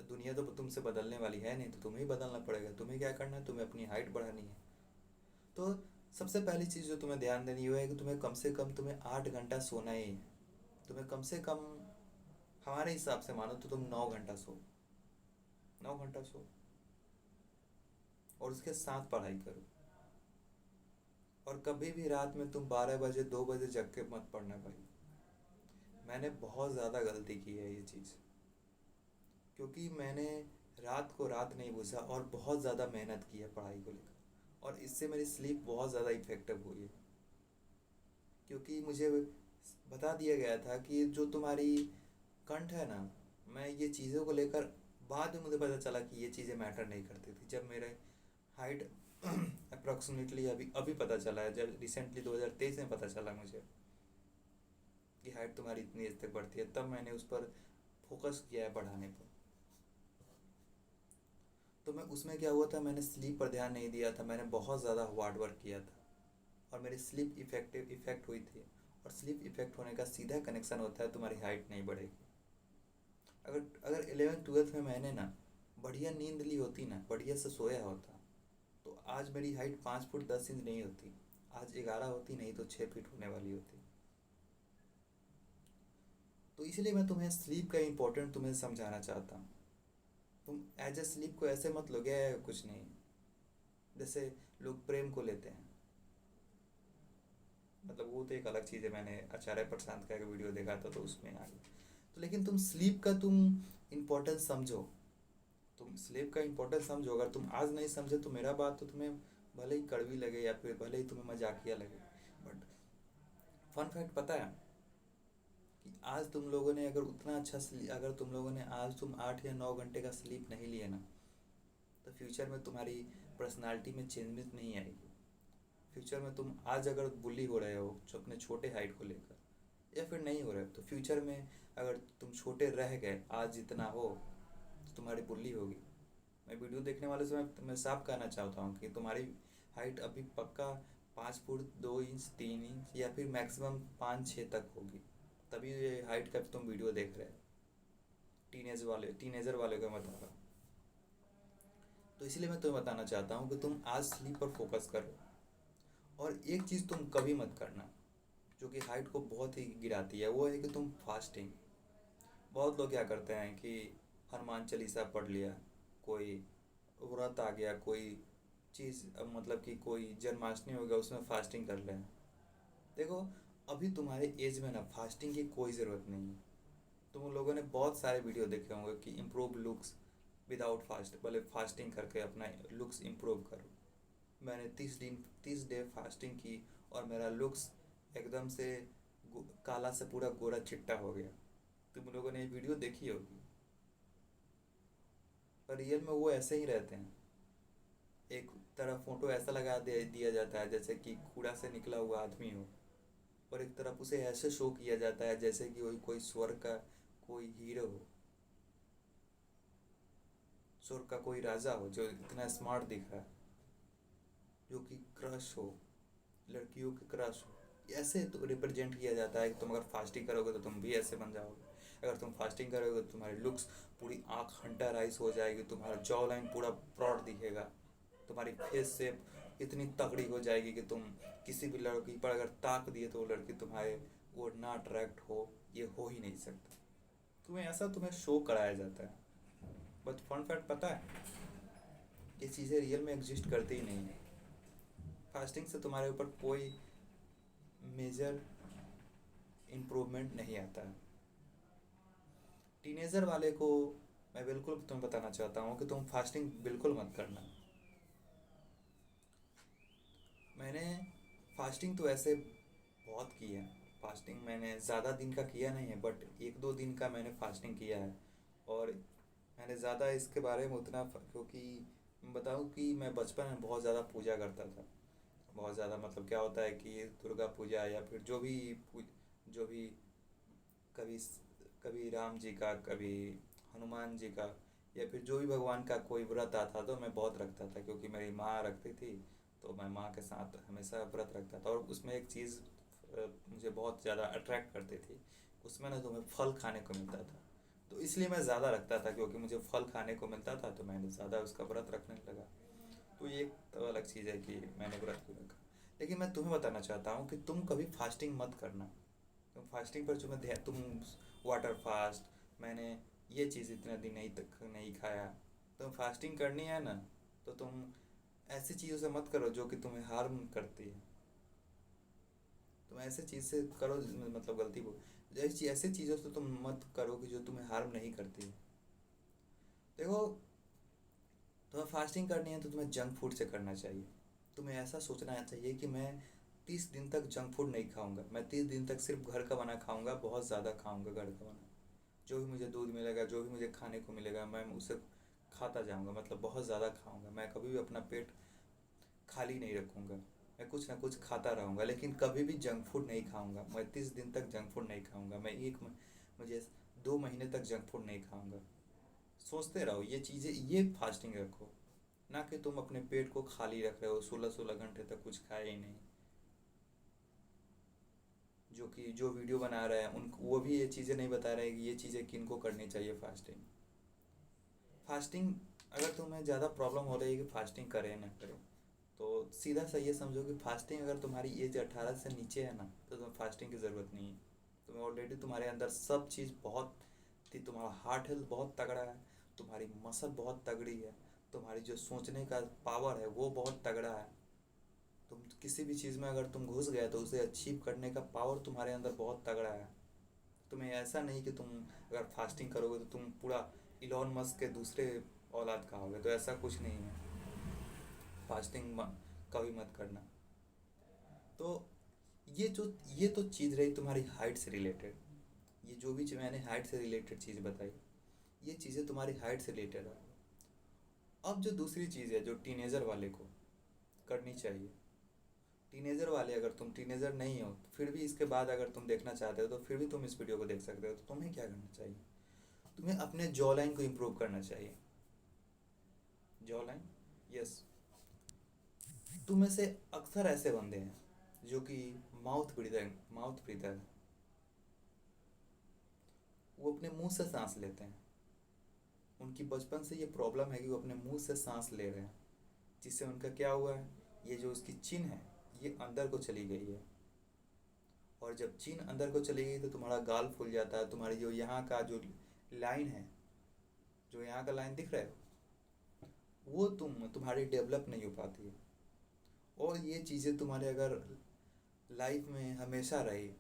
दुनिया तो तुमसे बदलने वाली है नहीं, तो तुम्हें ही बदलना पड़ेगा। तुम्हें क्या करना है, तुम्हें अपनी हाइट बढ़ानी है। तो सबसे पहली चीज़ जो तुम्हें ध्यान देनी है कि तुम्हें कम से कम तुम्हें 8 घंटा सोना ही है। तुम्हें कम से कम, हमारे हिसाब से मानो तो तुम 9 घंटा सो, 9 घंटा सो, और उसके साथ पढ़ाई करो। और कभी भी रात में तुम 12 बजे 2 बजे जग के मत पढ़ना भाई। मैंने बहुत ज़्यादा गलती की है ये चीज़, क्योंकि मैंने रात को रात नहीं बुझा और बहुत ज़्यादा मेहनत की है पढ़ाई को लेकर, और इससे मेरी स्लीप बहुत ज़्यादा इफेक्टिव हुई है। क्योंकि मुझे बता दिया गया था कि जो तुम्हारी कंठ है ना, मैं ये चीज़ों को लेकर बाद में मुझे पता चला कि ये चीज़ें मैटर नहीं करती थी। जब मेरे हाइट अप्रॉक्सीमेटली अभी अभी पता चला है, जब रिसेंटली 2023 में पता चला मुझे कि हाइट तुम्हारी इतनी एज तक बढ़ती है, तब मैंने उस पर फोकस किया है बढ़ाने पर। तो मैं उसमें क्या हुआ था, मैंने स्लीप पर ध्यान नहीं दिया था, मैंने बहुत ज़्यादा हार्ड वर्क किया था, और मेरी स्लीप इफेक्ट हुई थी। और स्लीप इफेक्ट होने का सीधा कनेक्शन होता है, तुम्हारी हाइट नहीं बढ़ेगी। अगर अगर 11th 12th में मैंने ना बढ़िया नींद ली होती ना, बढ़िया से सोया होता, तो आज मेरी हाइट 5 फुट 10 इंच नहीं होती, आज 11 होती, नहीं तो 6 फीट होने वाली होती। तो इसलिए मैं तुम्हें स्लीप का इम्पोर्टेंट तुम्हें समझाना चाहता हूँ। तुम एज ए स्लीप को ऐसे मत लो गया कुछ नहीं, जैसे लोग प्रेम को लेते हैं। मतलब वो तो एक अलग चीज़ है, मैंने आचार्य प्रशांत का एक वीडियो देखा था तो उसमें आ गया। तो लेकिन तुम स्लीप का तुम इम्पोर्टेंस समझो, तुम स्लीप का इम्पोर्टेंस समझो। अगर तुम आज नहीं समझे तो मेरा बात तो तुम्हें भले ही कड़वी लगे या फिर भले ही तुम्हें मजाकिया लगे, बट फन फैक्ट पता है कि आज तुम लोगों ने अगर उतना अच्छा स्लीप, अगर तुम लोगों ने आज तुम 8 या 9 घंटे का स्लीप नहीं लिए ना, तो फ्यूचर में तुम्हारी पर्सनालिटी में चेंजेस नहीं आएगी। फ्यूचर में तुम आज अगर बुली हो रहे हो जो अपने छोटे हाइट को लेकर, या फिर नहीं हो रहे तो फ्यूचर में अगर तुम छोटे रह गए आज जितना हो, तो तुम्हारी बुली होगी। मैं वीडियो देखने वाले से मैं साफ कहना चाहता हूँ कि तुम्हारी हाइट अभी पक्का 5 फुट 2 इंच 3 इंच या फिर मैक्सिमम 5 6 तक होगी, तभी ये हाइट का तुम वीडियो देख रहे हो। टीनेजर वाले का बता रहा हूँ। तो इसलिए मैं तुम्हें बताना चाहता हूँ कि तुम आज स्लीप पर फोकस करो। और एक चीज़ तुम कभी मत करना जो कि हाइट को बहुत ही गिराती है, वो है कि तुम फास्टिंग। बहुत लोग क्या करते हैं कि हनुमान चालीसा पढ़ लिया, कोई व्रत आ गया, कोई चीज़, मतलब कि कोई जन्माष्टमी हो गया उसमें फास्टिंग कर लें। देखो, अभी तुम्हारे एज में ना फास्टिंग की कोई ज़रूरत नहीं है। तुम लोगों ने बहुत सारे वीडियो देखे होंगे कि इम्प्रूव लुक्स विदाउट फास्ट, भले फास्टिंग करके अपना लुक्स इम्प्रूव करो। मैंने 30 डे फास्टिंग की और मेरा लुक्स एकदम से काला से पूरा गोरा चिट्टा हो गया। तुम लोगों ने ये वीडियो देखी होगी, पर रियल में वो ऐसे ही रहते हैं। एक तरफ फोटो ऐसा लगा दे दिया जाता है जैसे कि कूड़ा से निकला हुआ आदमी हो, और एक तरफ उसे ऐसे शो किया जाता है जैसे कि वही कोई स्वर्ग का कोई हीरो हो, स्वर्ग का कोई राजा हो जो इतना स्मार्ट दिख रहा है, जो कि क्रश हो, लड़कियों के क्रश हो। ऐसे तो रिप्रेजेंट किया जाता है कि तुम अगर फास्टिंग करोगे तो तुम भी ऐसे बन जाओगे। अगर तुम फास्टिंग करोगे तो तुम्हारी लुक्स पूरी आँख हंटर आइज हो जाएगी, तुम्हारा जॉ लाइन पूरा ब्रॉड दिखेगा, तुम्हारी फेस शेप इतनी तगड़ी हो जाएगी कि तुम किसी भी लड़की पर अगर ताक दिए तो वो लड़की तुम्हारे वो ना अट्रैक्ट हो, ये हो ही नहीं सकता। तुम्हें ऐसा तुम्हें शो कराया जाता है। बट फन फैक्ट पता है, ये चीज़ें रियल में एग्जिस्ट करती ही नहीं है। फास्टिंग से तुम्हारे ऊपर कोई मेजर इम्प्रूवमेंट नहीं आता है। टीनेजर वाले को मैं बिल्कुल तुम्हें बताना चाहता हूँ कि तुम फास्टिंग बिल्कुल मत करना। मैंने फास्टिंग तो ऐसे बहुत की है। फास्टिंग मैंने ज़्यादा दिन का किया नहीं है, बट 1 2 दिन का मैंने फास्टिंग किया है। और मैंने ज़्यादा इसके बारे में उतना क्योंकि मैं बताऊँ कि मैं बचपन में बहुत ज़्यादा पूजा करता था। बहुत ज़्यादा मतलब क्या होता है कि दुर्गा पूजा या फिर जो भी कभी कभी राम जी का, कभी हनुमान जी का, या फिर जो भी भगवान का कोई व्रत आता तो मैं बहुत रखता था, क्योंकि मेरी माँ रखती थी तो मैं माँ के साथ हमेशा व्रत रखता था। और उसमें एक चीज़ मुझे बहुत ज़्यादा अट्रैक्ट करती थी, उसमें ना तुम्हें फल खाने को मिलता था, तो इसलिए मैं ज़्यादा रखता था, क्योंकि मुझे फल खाने को मिलता था तो मैंने ज़्यादा उसका व्रत रखने लगा। तो ये एक तो अलग चीज़ है कि मैंने व्रत क्यों रखा। लेकिन मैं तुम्हें बताना चाहता हूँ कि तुम कभी फास्टिंग मत करना। तुम फास्टिंग पर तुम्हें तुम वाटर फास्ट, मैंने ये चीज़ इतने दिन नहीं तक नहीं खाया। तुम फास्टिंग करनी है ना, तो तुम ऐसी चीज़ों से मत करो जो कि तुम्हें हार्म करती है। तुम ऐसे चीज़ से करो, मतलब गलती वो ऐसे चीज़ों से तुम मत करो कि जो तुम्हें हार्म नहीं करती है। देखो, तुम्हें फास्टिंग करनी है तो तुम्हें जंक फूड से करना चाहिए। तुम्हें ऐसा सोचना चाहिए कि मैं 30 दिन तक जंक फूड नहीं खाऊंगा, मैं 30 दिन तक सिर्फ घर का बना खाऊंगा, बहुत ज़्यादा खाऊंगा घर का बना। जो भी मुझे दूध मिलेगा, जो भी मुझे खाने को मिलेगा, मैं उसे खाता जाऊंगा, मतलब बहुत ज़्यादा खाऊंगा। मैं कभी भी अपना पेट खाली नहीं रखूंगा, मैं कुछ ना कुछ खाता रहूँगा, लेकिन कभी भी जंक फूड नहीं खाऊंगा। मैं 30 दिन तक जंक फूड नहीं खाऊंगा, मैं मुझे 2 महीने तक जंक फूड नहीं खाऊंगा। सोचते रहो ये चीज़ें, ये फास्टिंग रखो, ना कि तुम अपने पेट को खाली रख रहे हो 16 16 घंटे तक कुछ खाए ही नहीं। जो वीडियो बना रहे हैं उन वो भी ये चीज़ें नहीं बता रहे हैं कि ये चीज़ें किनको करनी चाहिए फास्टिंग। फास्टिंग अगर तुम्हें ज़्यादा प्रॉब्लम हो रही है कि फास्टिंग करें ना करें, तो सीधा सा ये समझो कि फास्टिंग अगर तुम्हारी एज 18 से नीचे है ना, तो तुम्हें फास्टिंग की ज़रूरत नहीं है। तुम्हें ऑलरेडी तुम्हारे अंदर सब चीज़ बहुत थी, तुम्हारा हार्ट हेल्थ बहुत तगड़ा है, तुम्हारी मसल बहुत तगड़ी है, तुम्हारी जो सोचने का पावर है वो बहुत तगड़ा है। तुम किसी भी चीज़ में अगर तुम घुस गए तो उसे अचीव करने का पावर तुम्हारे अंदर बहुत तगड़ा है। तुम्हें ऐसा नहीं कि तुम अगर फास्टिंग करोगे तो तुम पूरा इलॉन मस्क के दूसरे औलाद का होगे, तो ऐसा कुछ नहीं है। फास्टिंग कभी मत करना। तो ये जो ये तो चीज़ रही तुम्हारी हाइट से रिलेटेड। ये जो भी मैंने हाइट से रिलेटेड चीज़ बताई, ये चीज़ें तुम्हारी हाइट से रिलेटेड है। अब जो दूसरी चीज़ है जो टीनेजर वाले को करनी चाहिए, टीनेजर वाले अगर तुम टीनेजर नहीं हो फिर भी इसके बाद अगर तुम देखना चाहते हो तो फिर भी तुम इस वीडियो को देख सकते हो। तो तुम्हें क्या करना चाहिए, तुम्हें अपने जॉ लाइन को इम्प्रूव करना चाहिए। Jaw line, yes. तुम में से अक्सर ऐसे बंदे हैं जो कि माउथ ब्रीदर, वो अपने मुंह से सांस लेते हैं। उनकी बचपन से ये प्रॉब्लम है कि वो अपने मुंह से सांस ले रहे हैं, जिससे उनका क्या हुआ है, ये जो उसकी चिन है ये अंदर को चली गई है। और जब चिन अंदर को चली गई तो तुम्हारा गाल फूल जाता है। तुम्हारी जो यहाँ का जो लाइन है, जो यहाँ का लाइन दिख रहा है, वो तुम्हारी डेवलप नहीं हो पाती है। और ये चीज़ें तुम्हारे अगर लाइफ में हमेशा रही,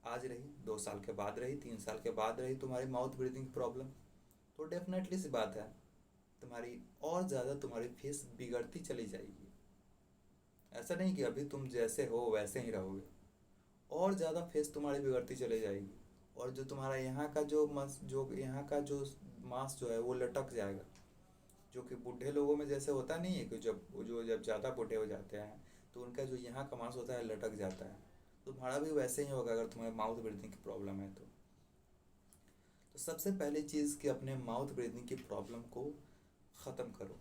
आज रही, 2 साल के बाद रही, 3 साल के बाद रही तुम्हारी माउथ ब्रीदिंग प्रॉब्लम, तो डेफिनेटली सी बात है तुम्हारी और ज़्यादा तुम्हारी फेस बिगड़ती चली जाएगी। ऐसा नहीं कि अभी तुम जैसे हो वैसे ही रहोगे, और ज़्यादा फेस तुम्हारी बिगड़ती चली जाएगी। और जो तुम्हारा यहाँ का जो मांस जो है वो लटक जाएगा। जो कि बूढ़े लोगों में जैसे होता नहीं है कि जब ज़्यादा बूढ़े हो जाते हैं तो उनका जो यहाँ का मांस होता है लटक जाता है। तुम्हारा भी वैसे ही होगा अगर तुम्हें माउथ ब्रीदिंग की प्रॉब्लम है तो सबसे पहली चीज़ कि अपने माउथ ब्रीदिंग की प्रॉब्लम को ख़त्म करो।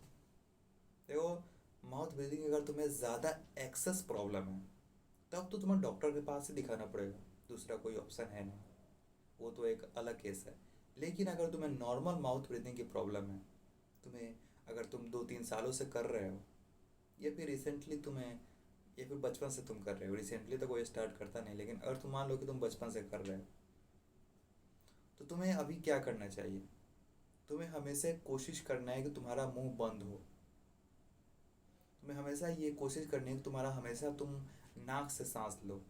देखो, माउथ ब्रीदिंग अगर तुम्हें ज़्यादा एक्सेस प्रॉब्लम है तब तो तुम्हें डॉक्टर के पास ही दिखाना पड़ेगा, दूसरा कोई ऑप्शन है नहीं, वो तो एक अलग केस है। लेकिन अगर तुम्हें नॉर्मल माउथ ब्रीदिंग की प्रॉब्लम है, तुम्हें अगर तुम 2-3 सालों से कर रहे हो, या फिर रिसेंटली तुम्हें, या फिर बचपन से तुम कर रहे हो, रिसेंटली तो कोई स्टार्ट करता नहीं, लेकिन अगर तुम मान लो कि तुम बचपन से कर रहे हो, तो तुम्हें अभी क्या करना चाहिए, तुम्हें हमेशा कोशिश करना है कि तुम्हारा मुंह बंद हो। तुम्हें हमेशा ये कोशिश करनी है कि तुम्हारा हमेशा तुम नाक से सांस लो।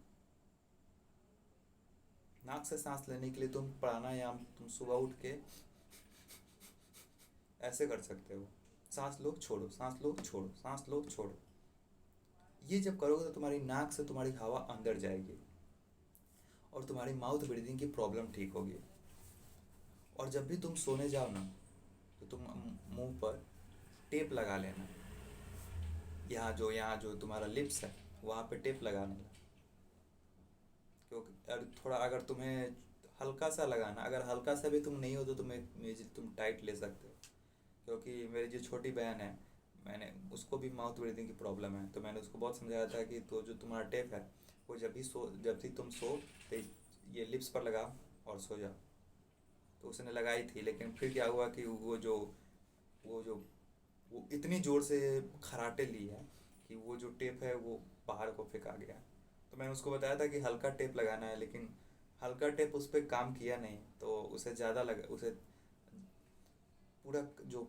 नाक से सांस लेने के लिए तुम प्राणायाम, तुम सुबह उठ के ऐसे कर सकते हो, सांस लो छोड़ो, सांस लो छोड़ो, सांस लो छोड़ो। ये जब करोगे तो तुम्हारी नाक से तुम्हारी हवा अंदर जाएगी और तुम्हारी माउथ ब्रीदिंग की प्रॉब्लम ठीक होगी। और जब भी तुम सोने जाओ ना, तो तुम मुंह पर टेप लगा लेना। यहाँ जो तुम्हारा लिप्स है वहाँ पे टेप लगाने का। क्योंकि थोड़ा अगर तुम्हें हल्का सा लगाना, अगर हल्का सा भी तुम नहीं हो तो तुम टाइट ले सकते हो। क्योंकि मेरी जो छोटी बहन है, मैंने उसको भी माउथ ब्रीदिंग की प्रॉब्लम है, तो मैंने उसको बहुत समझाया था कि तो जो तुम्हारा टेप है वो जब भी तुम सो तो ये लिप्स पर लगाओ और सो जाओ। तो उसने लगाई थी, लेकिन फिर क्या हुआ कि वो जो वो इतनी ज़ोर से खराटे ली है कि वो जो टेप है वो बाहर को फेंका गया। तो मैंने उसको बताया था कि हल्का टेप लगाना है, लेकिन हल्का टेप उस पर काम किया नहीं, तो उसे पूरा जो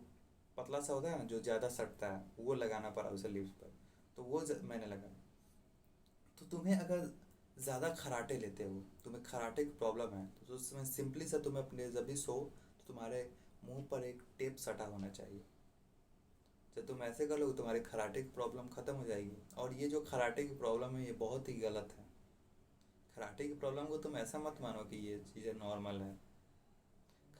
पतला सा होता है ना, जो ज़्यादा सटता है, वो लगाना पड़ा उसे लिप्स पर। तो मैंने लगाया। तो तुम्हें अगर ज़्यादा खराटे लेते हो, तुम्हें खराटे की प्रॉब्लम है, तो उसमें सिंपली सा तुम्हें अपने जब भी सो तो तुम्हारे मुंह पर एक टेप सटा होना चाहिए। जब तुम ऐसे कर लोगे तुम्हारी खराटे की प्रॉब्लम ख़त्म हो जाएगी। और ये जो खराटे की प्रॉब्लम है ये बहुत ही गलत है। खराटे की प्रॉब्लम को तुम ऐसा मत मानो कि ये चीज़ें नॉर्मल है।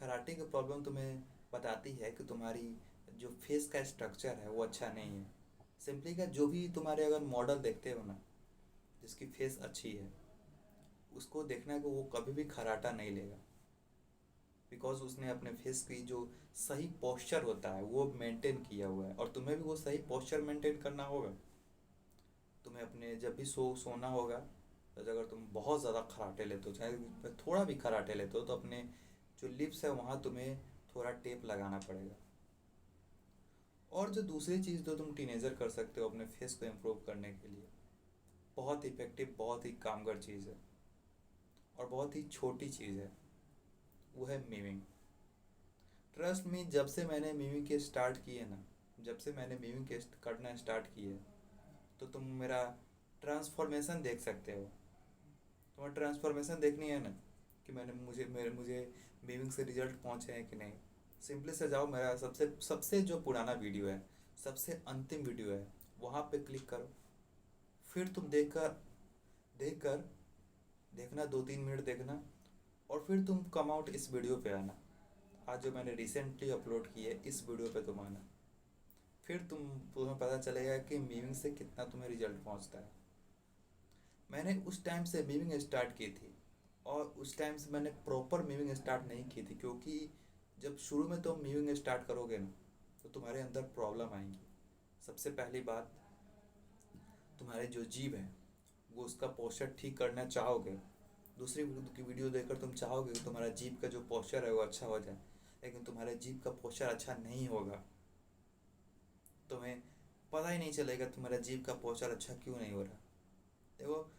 खराटे की प्रॉब्लम तुम्हें बताती है कि तुम्हारी जो फेस का स्ट्रक्चर है वो अच्छा नहीं है। सिंपली का जो भी तुम्हारे अगर मॉडल देखते हो ना, जिसकी फेस अच्छी है, उसको देखना है कि वो कभी भी खराटा नहीं लेगा। बिकॉज उसने अपने फेस की जो सही पोस्चर होता है वो मेंटेन किया हुआ है, और तुम्हें भी वो सही पोस्चर मेंटेन करना होगा। तुम्हें अपने जब भी सोना होगा तो अगर तुम बहुत ज़्यादा खराटे लेते हो, चाहे थोड़ा भी खराटे लेते हो, तो अपने जो लिप्स है वहाँ तुम्हें थोड़ा टेप लगाना पड़ेगा। और जो दूसरी चीज़ जो तुम टीनेजर कर सकते हो अपने फेस को इम्प्रूव करने के लिए, बहुत इफेक्टिव, बहुत ही कामगर चीज़ है और बहुत ही छोटी चीज़ है, वो है मीमिंग। ट्रस्ट मी, जब से मैंने मीमिंग के स्टार्ट किए ना, जब से मैंने मीमिंग के करना स्टार्ट किए, तो तुम मेरा ट्रांसफॉर्मेशन देख सकते हो। तुम्हें ट्रांसफॉर्मेशन देखनी है ना कि मुझे मीमिंग से रिजल्ट पहुँचे हैं कि नहीं। सिंपली से जाओ, मेरा सबसे सबसे जो पुराना वीडियो है, सबसे अंतिम वीडियो है, वहाँ पे क्लिक करो। फिर तुम देखकर देखना, 2-3 मिनट देखना, और फिर तुम कम आउट इस वीडियो पे आना। आज जो मैंने रिसेंटली अपलोड की है इस वीडियो पे तुम आना। फिर तुम्हें पता चलेगा कि मीमिंग से कितना तुम्हें रिजल्ट पहुंचता है। मैंने उस टाइम से मीमिंग स्टार्ट की थी, और उस टाइम से मैंने प्रॉपर मीमिंग स्टार्ट नहीं की थी, क्योंकि जब शुरू में तुम मीमिंग स्टार्ट करोगे ना, तो तुम्हारे अंदर प्रॉब्लम आएंगी। सबसे पहली बात, तुम्हारे जो जीभ है वो उसका पोस्चर ठीक करना चाहोगे। दूसरी की वीडियो देखकर तुम चाहोगे कि तुम्हारा जीभ का जो पोस्चर है वो अच्छा हो जाए, लेकिन तुम्हारे जीभ का पोस्चर अच्छा नहीं होगा। तुम्हें पता ही नहीं चलेगा तुम्हारा जीभ का पोस्चर अच्छा क्यों नहीं हो रहा। देखो,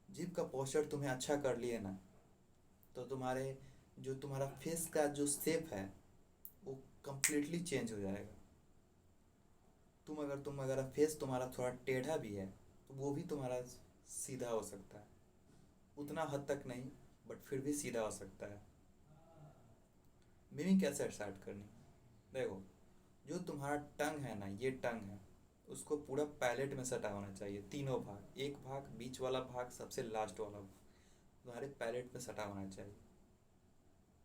जीभ का पोस्चर तुम्हें अच्छा कर लिए ना, तो तुम्हारा फेस का जो शेप है वो कम्प्लीटली चेंज हो जाएगा। तुम अगर फेस तुम्हारा थोड़ा टेढ़ा भी है, तो वो भी तुम्हारा सीधा हो सकता है। उतना हद तक नहीं, बट फिर भी सीधा हो सकता है। मीमिंग कैसे स्टार्ट करनी, देखो, जो तुम्हारा टंग है ना, ये टंग है, उसको पूरा पैलेट में सटा होना चाहिए। तीनों भाग, एक भाग, बीच वाला भाग, सबसे लास्ट वाला भाग तुम्हारे पैलेट में सटा होना चाहिए।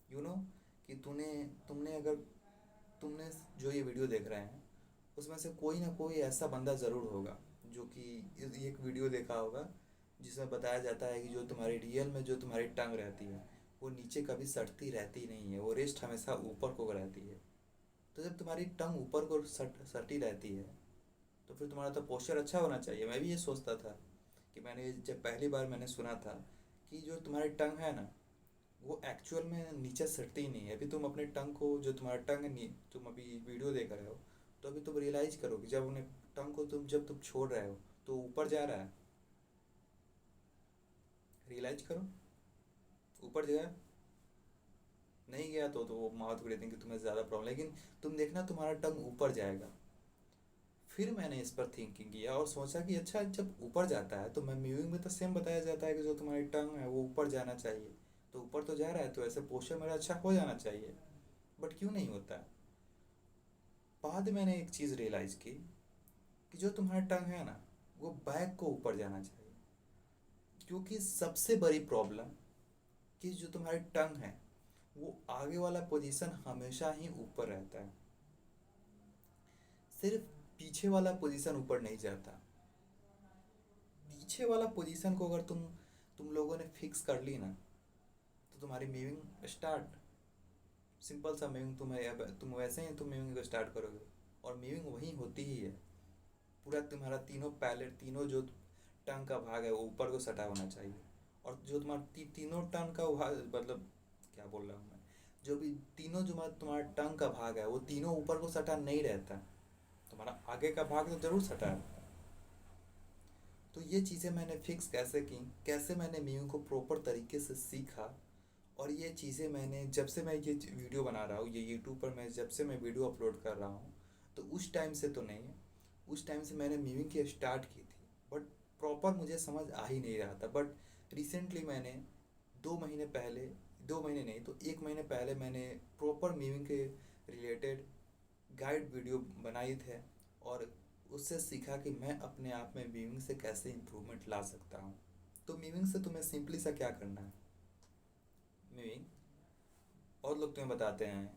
यू नो कि तुमने अगर तुमने जो ये वीडियो देख रहे हैं, उसमें से कोई ना कोई ऐसा बंदा ज़रूर होगा जो कि एक वीडियो देखा होगा जिसमें बताया जाता है कि जो तुम्हारी रियल में जो तुम्हारी टंग रहती है वो नीचे कभी सटती रहती नहीं है, वो रेस्ट हमेशा ऊपर को रहती है। तो जब तुम्हारी टंग ऊपर को सटी रहती है, तो फिर तुम्हारा तो पोस्चर अच्छा होना चाहिए। मैं भी ये सोचता था कि मैंने जब पहली बार मैंने सुना था कि जो तुम्हारी टंग है ना, वो एक्चुअल में नीचे सटती ही नहीं है। अभी तुम अपने टंग को, जो तुम्हारा टंग है, नहीं, तुम अभी वीडियो देख रहे हो, तो अभी तुम रियलाइज करो कि जब उन्हें टंग को जब तुम छोड़ रहे हो तो ऊपर जा रहा है। रियलाइज करो, ऊपर गया, नहीं गया तो वो माउथ ब्रीथिंग की तुम्हें ज़्यादा प्रॉब्लम, लेकिन तुम देखना तुम्हारा टंग ऊपर जाएगा। फिर मैंने इस पर थिंकिंग किया और सोचा कि अच्छा, जब ऊपर जाता है तो मैं म्यूजिक में तो सेम बताया जाता है कि जो तुम्हारी टंग है वो ऊपर जाना चाहिए, तो ऊपर तो जा रहा है, तो ऐसे पोस्चर मेरा अच्छा हो जाना चाहिए, बट क्यों नहीं होता है। बाद में मैंने एक चीज़ रियलाइज़ की कि जो तुम्हारा टंग है ना, वो बैक को ऊपर जाना चाहिए। क्योंकि सबसे बड़ी प्रॉब्लम कि जो तुम्हारी टंग है वो आगे वाला पोजीशन हमेशा ही ऊपर रहता है, सिर्फ पीछे वाला पोजीशन ऊपर नहीं जाता। पीछे वाला पोजीशन को अगर तुम लोगों ने फिक्स कर ली ना, तो तुम्हारी मूविंग स्टार्ट, सिंपल सा मूविंग, तुम वैसे ही तुम मूविंग को स्टार्ट करोगे, और मूविंग वही होती ही है। पूरा तुम्हारा तीनों पैलेट, तीनों जो टंग का भाग है वो ऊपर को सटा होना चाहिए। और जो तुम्हारा तीनों टंग का मतलब क्या बोल रहा हूँ मैं, जो भी तीनों जो तुम्हारा टंग का भाग है वो तीनों ऊपर को सटा नहीं रहता। तुम्हारा आगे का भाग तो जरूर सटा है। तो ये चीज़ें मैंने फिक्स कैसे की, कैसे मैंने मीम को प्रॉपर तरीके से सीखा, और ये चीज़ें मैंने जब से मैं ये वीडियो बना रहा हूँ, ये यूट्यूब पर मैं जब से मैं वीडियो अपलोड कर रहा हूँ, तो उस टाइम से तो नहीं, उस टाइम से मैंने मीमिंग की स्टार्ट की थी, बट प्रॉपर मुझे समझ आ ही नहीं रहा था। बट रिसेंटली मैंने 2 महीने पहले, 2 महीने नहीं तो 1 महीने पहले मैंने प्रॉपर मीमिंग के रिलेटेड गाइड वीडियो बनाई थे, और उससे सीखा कि मैं अपने आप में मीमिंग से कैसे इम्प्रूवमेंट ला सकता हूँ। तो मीमिंग से तुम्हें सिंपली सा क्या करना है, मीमिंग, और लोग तुम्हें बताते हैं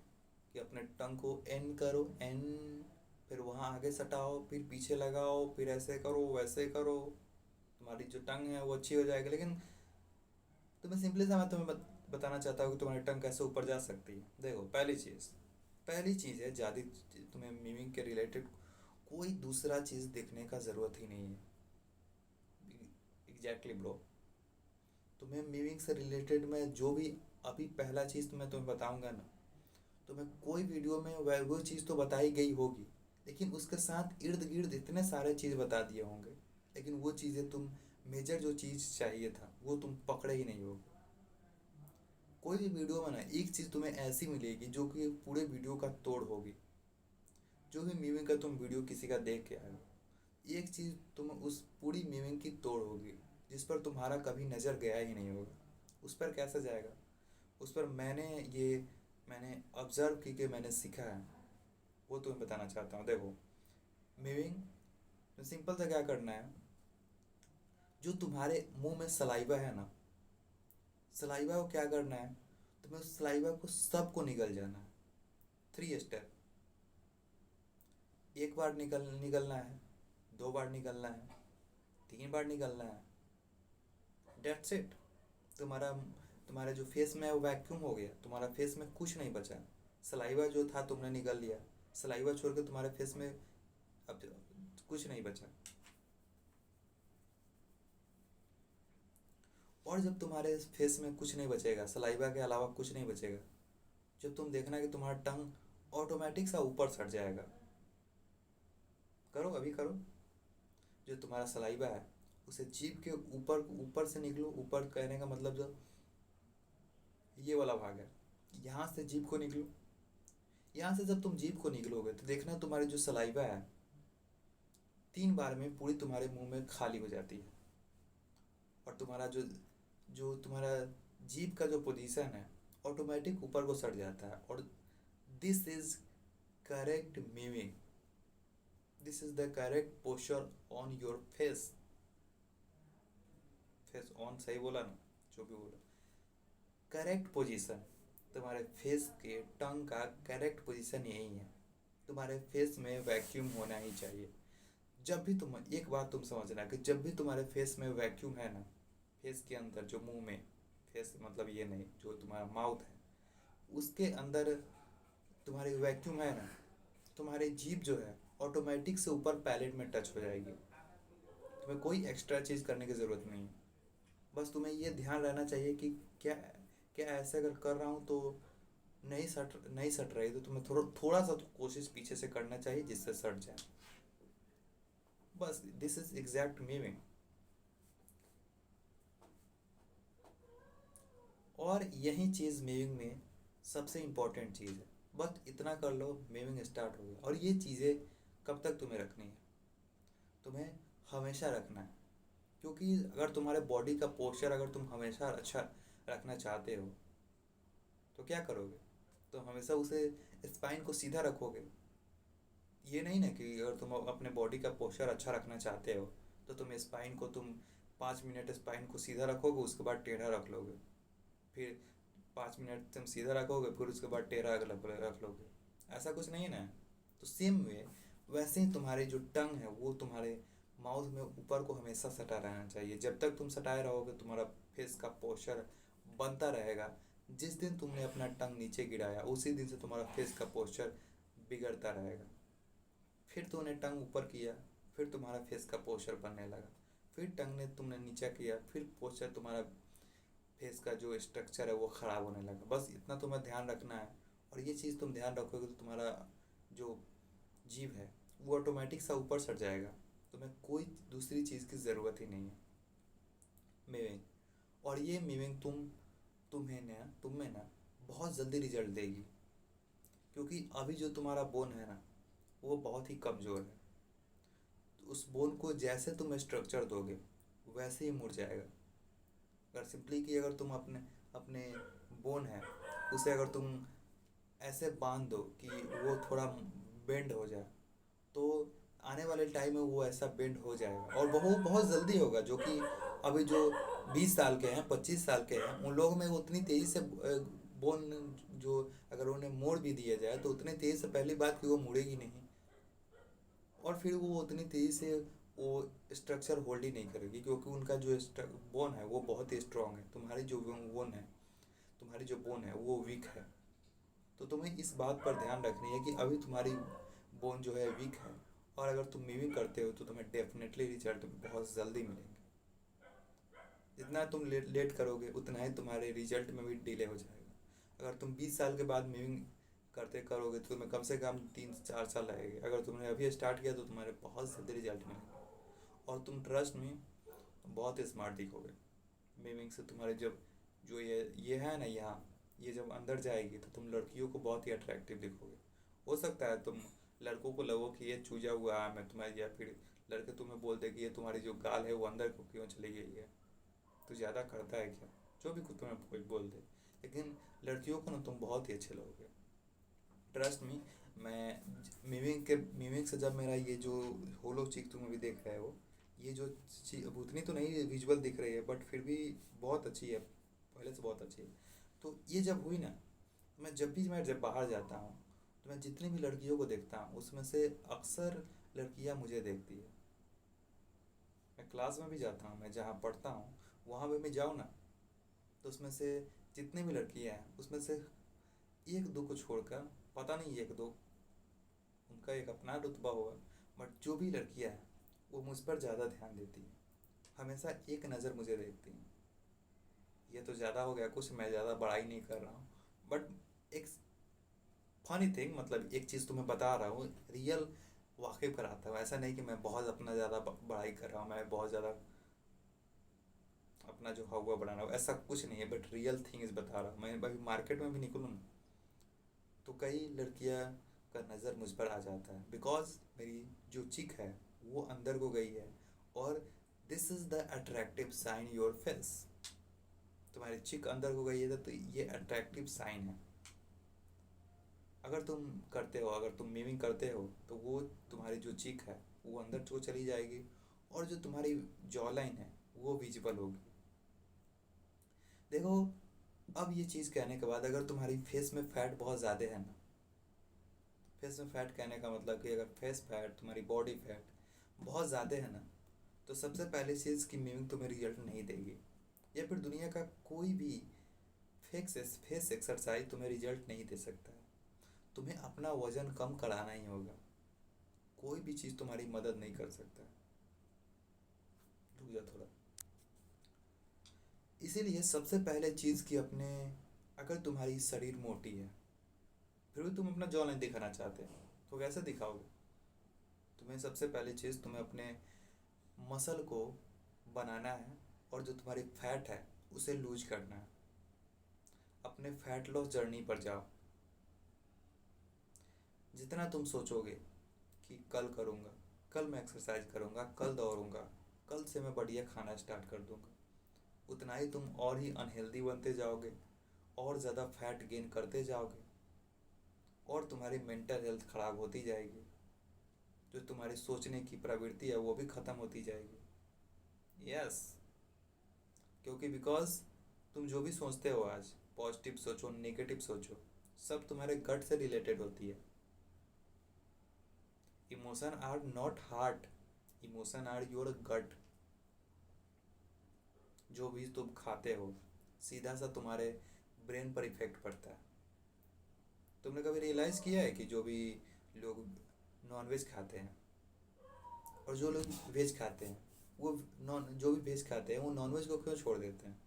कि अपने टंग को एन करो, एन, फिर वहाँ आगे सटाओ, फिर पीछे लगाओ, फिर ऐसे करो वैसे करो, तुम्हारी जो टंग है वो अच्छी हो जाएगी। लेकिन तुम्हें सिंपली सा मैं तुम्हें बताना चाहता हूँ कि तुम्हारी टंग कैसे ऊपर जा सकती है। देखो, पहली चीज़ है, ज़्यादा तुम्हें मीमिंग के रिलेटेड कोई दूसरा चीज़ देखने का ज़रूरत ही नहीं है। एग्जैक्टली ब्रो, तुम्हें मीविंग से रिलेटेड मैं जो भी अभी पहला चीज़ तो मैं तुम्हें बताऊंगा ना, तो मैं कोई वीडियो में वह वो चीज़ तो बताई गई होगी, लेकिन उसके साथ इर्द गिर्द इतने सारे चीज़ बता दिए होंगे, लेकिन वो चीज़ें तुम मेजर जो चीज़ चाहिए था वो तुम पकड़े ही नहीं होगे। कोई भी वीडियो में ना एक चीज़ तुम्हें ऐसी मिलेगी जो कि पूरे वीडियो का तोड़ होगी। जो भी मीमिंग का तुम वीडियो किसी का देख के आए हो, एक चीज़ तुम उस पूरी मीमिंग की तोड़ होगी जिस पर तुम्हारा कभी नज़र गया ही नहीं होगा। उस पर कैसे जाएगा? उस पर मैंने ऑब्जर्व की के मैंने सीखा है, वो तुम्हें बताना चाहता हूँ। देखो, मीमिंग सिंपल सा क्या करना है, जो तुम्हारे मुंह में सलाइवा है ना, सलाइवा को क्या करना है, तुम्हें उस सलाइवा को सबको निगल जाना है। 3 स्टेप। एक बार निकलना है, 2 बार निकलना है, 3 बार निकलना है। That's it. तुम्हारा तुम्हारे जो फेस में है वो वैक्यूम हो गया, तुम्हारा फेस में कुछ नहीं बचा। सलाइवा जो था तुमने निकल लिया, सलाइवा छोड़ के तुम्हारे फेस में अब कुछ नहीं बचा। और जब तुम्हारे फेस में कुछ नहीं बचेगा, सलाइवा के अलावा कुछ नहीं बचेगा, जब तुम देखना कि तुम्हारा टंग ऑटोमेटिक सा ऊपर सट जाएगा। करो, अभी करो। जो तुम्हारा सलाइवा है उसे जीभ के ऊपर ऊपर से निकलो। ऊपर कहने का मतलब जो ये वाला भाग है, यहाँ से जीभ को निकलो। यहाँ से जब तुम जीभ को निकलोगे तो देखना तुम्हारी जो सलाइवा है 3 बार में पूरी तुम्हारे मुंह में खाली हो जाती है, और तुम्हारा जो जो तुम्हारा जीभ का जो पोजीशन है ऑटोमेटिक ऊपर को सट जाता है। और this is correct moving, this is the correct posture on your face. Face on सही बोला ना, जो भी बोला, करेक्ट पोजीशन। तुम्हारे फेस के टंग का करेक्ट पोजीशन यही है। तुम्हारे फेस में वैक्यूम होना ही चाहिए। जब भी तुम एक बात तुम समझना कि जब भी तुम्हारे फेस में वैक्यूम है ना, फेस के अंदर जो मुंह में, फेस मतलब ये नहीं, जो तुम्हारा माउथ है उसके अंदर तुम्हारी वैक्यूम है ना, तुम्हारी जीभ जो है ऑटोमेटिक से ऊपर पैलेट में टच हो जाएगी। तुम्हें कोई एक्स्ट्रा चीज़ करने की ज़रूरत नहीं है। बस तुम्हें ये ध्यान रहना चाहिए कि क्या क्या ऐसे अगर कर रहा हूँ तो नहीं सट रही, तो तुम्हें थोड़ा सा तो कोशिश पीछे से करना चाहिए जिससे सट जाए। बस दिस इज एग्जैक्ट मीविंग। और यही चीज़ मीविंग में सबसे इम्पोर्टेंट चीज़ है। बस इतना कर लो, मीविंग स्टार्ट हो गया। और ये चीज़ें कब तक तुम्हें रखनी है? तुम्हें हमेशा रखना है। क्योंकि अगर तुम्हारे बॉडी का पोस्चर अगर तुम हमेशा अच्छा रखना चाहते हो तो क्या करोगे? तो हमेशा उसे स्पाइन को सीधा रखोगे। ये नहीं ना कि अगर तुम अपने बॉडी का पोस्चर अच्छा रखना चाहते हो तो तुम 5 मिनट स्पाइन को सीधा रखोगे, उसके बाद टेढ़ा रख लोगे। फिर 5 मिनट तुम सीधा रखोगे, फिर उसके बाद टेढ़ा रख लोगे। ऐसा कुछ नहीं है ना। तो सेम वे वैसे ही तुम्हारी जो टंग है वो तुम्हारे माउथ में ऊपर को हमेशा सटा रहना चाहिए। जब तक तुम सटाए रहोगे तुम्हारा फेस का पोस्चर बनता रहेगा। जिस दिन तुमने अपना टंग नीचे गिराया उसी दिन से तुम्हारा फेस का पोस्चर बिगड़ता रहेगा। फिर तुमने टंग ऊपर किया, फिर तुम्हारा फेस का पोस्चर बनने लगा। फिर टंग ने तुमने नीचा किया, फिर पोस्चर तुम्हारा फेस का जो स्ट्रक्चर है वो ख़राब होने लगा। बस इतना तुम्हें ध्यान रखना है। और ये चीज़ तुम ध्यान रखोगे तो तुम्हारा जो जीभ है वो ऑटोमेटिक सा ऊपर सट जाएगा। तुम्हें कोई दूसरी चीज़ की ज़रूरत ही नहीं है। मीविंग, और ये मीविंग तुम्हें ना बहुत जल्दी रिजल्ट देगी। क्योंकि अभी जो तुम्हारा बोन है ना वो बहुत ही कमज़ोर है। तो उस बोन को जैसे तुम स्ट्रक्चर दोगे वैसे ही मुड़ जाएगा। अगर सिंपली कि अगर तुम अपने अपने बोन है उसे अगर तुम ऐसे बांध दो कि वो थोड़ा बेंड हो जाए, तो आने वाले टाइम में वो ऐसा बेंड हो जाएगा और वो बहुत जल्दी होगा। जो कि अभी जो 20 साल के हैं, 25 साल के हैं, उन लोगों में उतनी तेज़ी से बोन जो अगर उन्हें मोड़ भी दिया जाए तो उतनी तेज़ी से, पहली बात कि वो मुड़ेगी नहीं, और फिर वो उतनी तेज़ी से वो स्ट्रक्चर होल्ड ही नहीं करेगी क्योंकि उनका जो बोन है वो बहुत ही स्ट्रांग है। तुम्हारी जो बोन है वो वीक है। तो तुम्हें इस बात पर ध्यान रखनी है कि अभी तुम्हारी बोन जो है वीक है, और अगर तुम मीविंग करते हो तो तुम्हें डेफिनेटली रिजल्ट बहुत जल्दी मिलेंगे। जितना तुम लेट करोगे उतना ही तुम्हारे रिजल्ट में भी डिले हो जाएगा। अगर तुम 20 साल के बाद मूविंग करते करोगे तो तुम्हें कम से कम 3 4 साल लगेंगे। अगर तुमने अभी स्टार्ट किया तो तुम्हारे बहुत जल्दी रिजल्ट मिलेंगे। और तुम ट्रस्ट में बहुत स्मार्ट दिखोगे। मीमिंग से तुम्हारे जब जो ये है ना यहाँ, ये जब अंदर जाएगी तो तुम लड़कियों को बहुत ही अट्रैक्टिव दिखोगे। हो सकता है तुम लड़कों को लगो कि ये चूजा हुआ है मैं तुम्हारी, या फिर लड़के तुम्हें बोलते कि ये तुम्हारी जो गाल है वो अंदर को क्यों चली गई है, तो ज़्यादा करता है क्या, जो भी कुछ तुम्हें कोई बोल दे। लेकिन लड़कियों को ना तुम बहुत ही अच्छे लगोगे। Trust me. मैं मीमिंग से जब मेरा ये जो होलो चिक तुम अभी देख रहे हो, ये जो अब उतनी तो नहीं विजुअल दिख रही है बट फिर भी बहुत अच्छी है, पहले से बहुत अच्छी है। तो ये जब हुई ना, मैं जब बाहर जाता हूँ तो मैं जितनी भी लड़कियों को देखता हूँ उसमें से अक्सर लड़कियाँ मुझे देखती है। मैं क्लास में भी जाता हूँ, मैं जहाँ पढ़ता हूँ वहाँ पे मैं जाऊँ ना, तो उसमें से जितनी भी लड़कियाँ हैं उसमें से एक दो को छोड़कर, पता नहीं एक दो, उनका एक अपना रुतबा होगा, बट जो भी लड़कियां हैं वो मुझ पर ज़्यादा ध्यान देती हैं, हमेशा एक नज़र मुझे देखती हैं। ये तो ज़्यादा हो गया कुछ, मैं ज़्यादा बड़ाई नहीं कर रहा हूँ, बट एक फनी थिंग, मतलब एक चीज़ तुम्हें बता रहा हूँ, रियल वाकिफ कराता हूँ। ऐसा नहीं कि मैं बहुत अपना ज़्यादा बड़ाई कर रहा हूँ, मैं बहुत ज़्यादा अपना जो हुआ बना रहा हूँ, ऐसा कुछ नहीं है, बट रियल थिंग्स बता रहा हूँ। मैं अभी मार्केट में भी निकलूँ ना तो कई लड़कियां का नज़र मुझ पर आ जाता है, बिकॉज मेरी जो चिक है वो अंदर को गई है। और this is the attractive sign your face. तुम्हारी चिक अंदर को गई है तो ये अट्रैक्टिव साइन है। अगर तुम करते हो, अगर तुम मीमिंग करते हो तो वो तुम्हारी जो चिक है वो अंदर को चली जाएगी, और जो तुम्हारी जॉ लाइन है वो विजिबल होगी। देखो, अब ये चीज़ कहने के बाद अगर तुम्हारी फेस में फैट बहुत ज़्यादा है ना, फेस में फैट कहने का मतलब कि अगर फेस फैट, तुम्हारी बॉडी फैट बहुत ज़्यादा है ना, तो सबसे पहली चीज़ की मीमिंग तुम्हें रिजल्ट नहीं देगी, या फिर दुनिया का कोई भी फेस एक्सरसाइज तुम्हें रिजल्ट नहीं दे सकता है। तुम्हें अपना वजन कम कराना ही होगा, कोई भी चीज़ तुम्हारी मदद नहीं कर सकता। रुक जा थोड़ा। इसीलिए सबसे पहले चीज़ की अपने, अगर तुम्हारी शरीर मोटी है फिर भी तुम अपना जॉ लाइन दिखाना चाहते हो तो कैसे दिखाओगे? तुम्हें सबसे पहली चीज़, तुम्हें अपने मसल को बनाना है, और जो तुम्हारी फैट है उसे लूज करना है। अपने फैट लॉस जर्नी पर जाओ। जितना तुम सोचोगे कि कल करूँगा, कल मैं एक्सरसाइज करूँगा, कल दौड़ूंगा, कल से मैं बढ़िया खाना स्टार्ट कर दूँगा, उतना ही तुम और ही अनहेल्दी बनते जाओगे, और ज़्यादा फैट गेन करते जाओगे, और तुम्हारी मेंटल हेल्थ ख़राब होती जाएगी। जो तुम्हारी सोचने की प्रवृत्ति है वो भी ख़त्म होती जाएगी। यस। क्योंकि बिकॉज तुम जो भी सोचते हो आज, पॉजिटिव सोचो नेगेटिव सोचो, सब तुम्हारे गट से रिलेटेड होती है। Emotion are not heart, emotion are your gut. जो भी तुम खाते हो सीधा सा तुम्हारे ब्रेन पर इफेक्ट पड़ता है। तुमने कभी रियलाइज़ किया है कि जो भी लोग नॉनवेज खाते हैं और जो लोग वेज खाते हैं, वो नॉन जो भी वेज खाते हैं वो नॉनवेज को क्यों छोड़ देते हैं?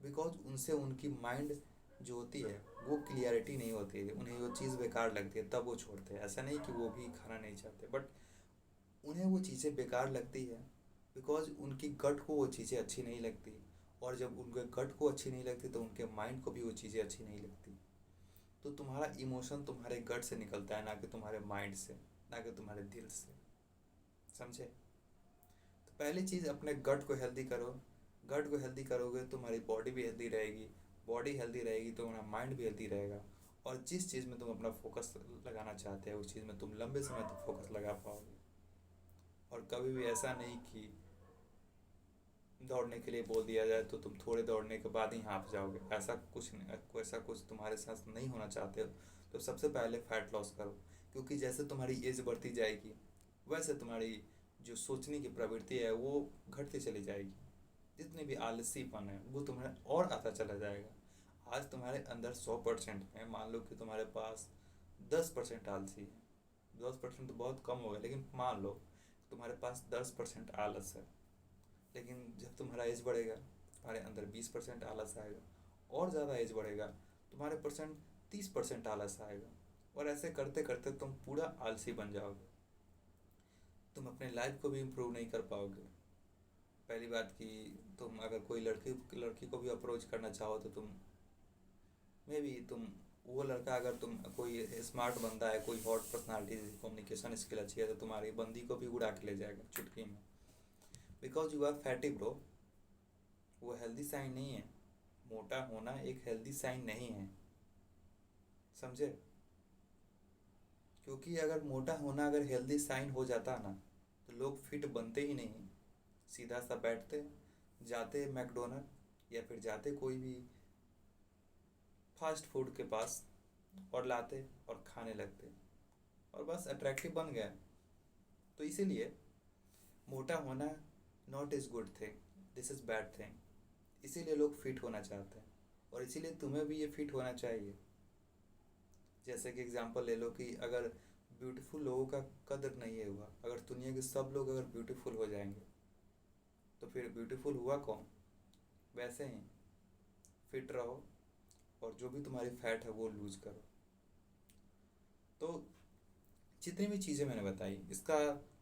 बिकॉज उनसे उनकी माइंड जो होती है वो क्लियरिटी नहीं होती है, उन्हें वो चीज़ बेकार लगती है तब वो छोड़ते हैं। ऐसा नहीं कि वो भी खाना नहीं चाहते, बट उन्हें वो चीज़ें बेकार लगती है बिकॉज उनकी गट को वो चीज़ें अच्छी नहीं लगती। और जब उनके गट को अच्छी नहीं लगती तो उनके माइंड को भी वो चीज़ें अच्छी नहीं लगती। तो तुम्हारा इमोशन तुम्हारे गट से निकलता है, ना कि तुम्हारे माइंड से, ना कि तुम्हारे दिल से। समझे? तो पहली चीज़ अपने गट को हेल्दी करो। गट को हेल्दी करोगे तो तुम्हारी बॉडी भी हेल्दी रहेगी, बॉडी हेल्दी रहेगी तो तुम्हारा माइंड भी हेल्दी रहेगा, और जिस चीज़ में तुम अपना फोकस लगाना चाहते हो उस चीज़ में तुम लंबे समय तक फोकस लगा पाओगे। और कभी भी ऐसा नहीं कि दौड़ने के लिए बोल दिया जाए तो तुम थोड़े दौड़ने के बाद ही हाँफ जाओगे, ऐसा कुछ नहीं। ऐसा कुछ तुम्हारे साथ नहीं होना चाहते हो तो सबसे पहले फैट लॉस करो। क्योंकि जैसे तुम्हारी एज बढ़ती जाएगी वैसे तुम्हारी जो सोचने की प्रवृत्ति है वो घटती चली जाएगी। जितने भी आलसीपन है वो तुम्हें और आता चला जाएगा। आज तुम्हारे अंदर 100% में मान लो कि तुम्हारे पास 10% आलसी है, 10% तो बहुत कम हो गया, लेकिन मान लो तुम्हारे पास 10% आलस है, लेकिन जब तुम्हारा एज बढ़ेगा तुम्हारे अंदर 20% आलस आएगा, और ज़्यादा एज बढ़ेगा तुम्हारे परसेंट 30% आलस आएगा, और ऐसे करते करते तुम पूरा आलसी बन जाओगे। तुम अपने लाइफ को भी इम्प्रूव नहीं कर पाओगे। पहली बात कि तुम अगर कोई लड़की लड़की को भी अप्रोच करना चाहो तो तुम मे बी तुम वो लड़का, अगर तुम कोई स्मार्ट बंदा है, कोई हॉट पर्सनालिटी, कम्युनिकेशन स्किल अच्छी है, तो तुम्हारी बंदी को भी उड़ा के ले जाएगा चुटकी में। Because you are fatty bro. वो हेल्दी साइन नहीं है। मोटा होना एक हेल्दी साइन नहीं है, समझे? क्योंकि अगर मोटा होना अगर हेल्दी साइन हो जाता ना तो लोग फिट बनते ही नहीं। सीधा सा बैठते, जाते मैकडोनल्ड या फिर जाते कोई भी फास्ट फूड के पास और लाते और खाने लगते, और बस अट्रैक्टिव बन गया। तो इसीलिए मोटा होना not is good thing, this is bad thing. इसीलिए लोग फिट होना चाहते हैं, और इसीलिए तुम्हें भी ये फिट होना चाहिए। जैसे कि एग्जांपल ले लो कि अगर ब्यूटीफुल लोगों का कदर नहीं हुआ, अगर दुनिया के सब लोग अगर ब्यूटीफुल हो जाएंगे तो फिर ब्यूटीफुल हुआ कौन? वैसे ही फिट रहो, और जो भी तुम्हारी फैट है वो लूज करो। तो जितनी भी चीज़ें मैंने बताई इसका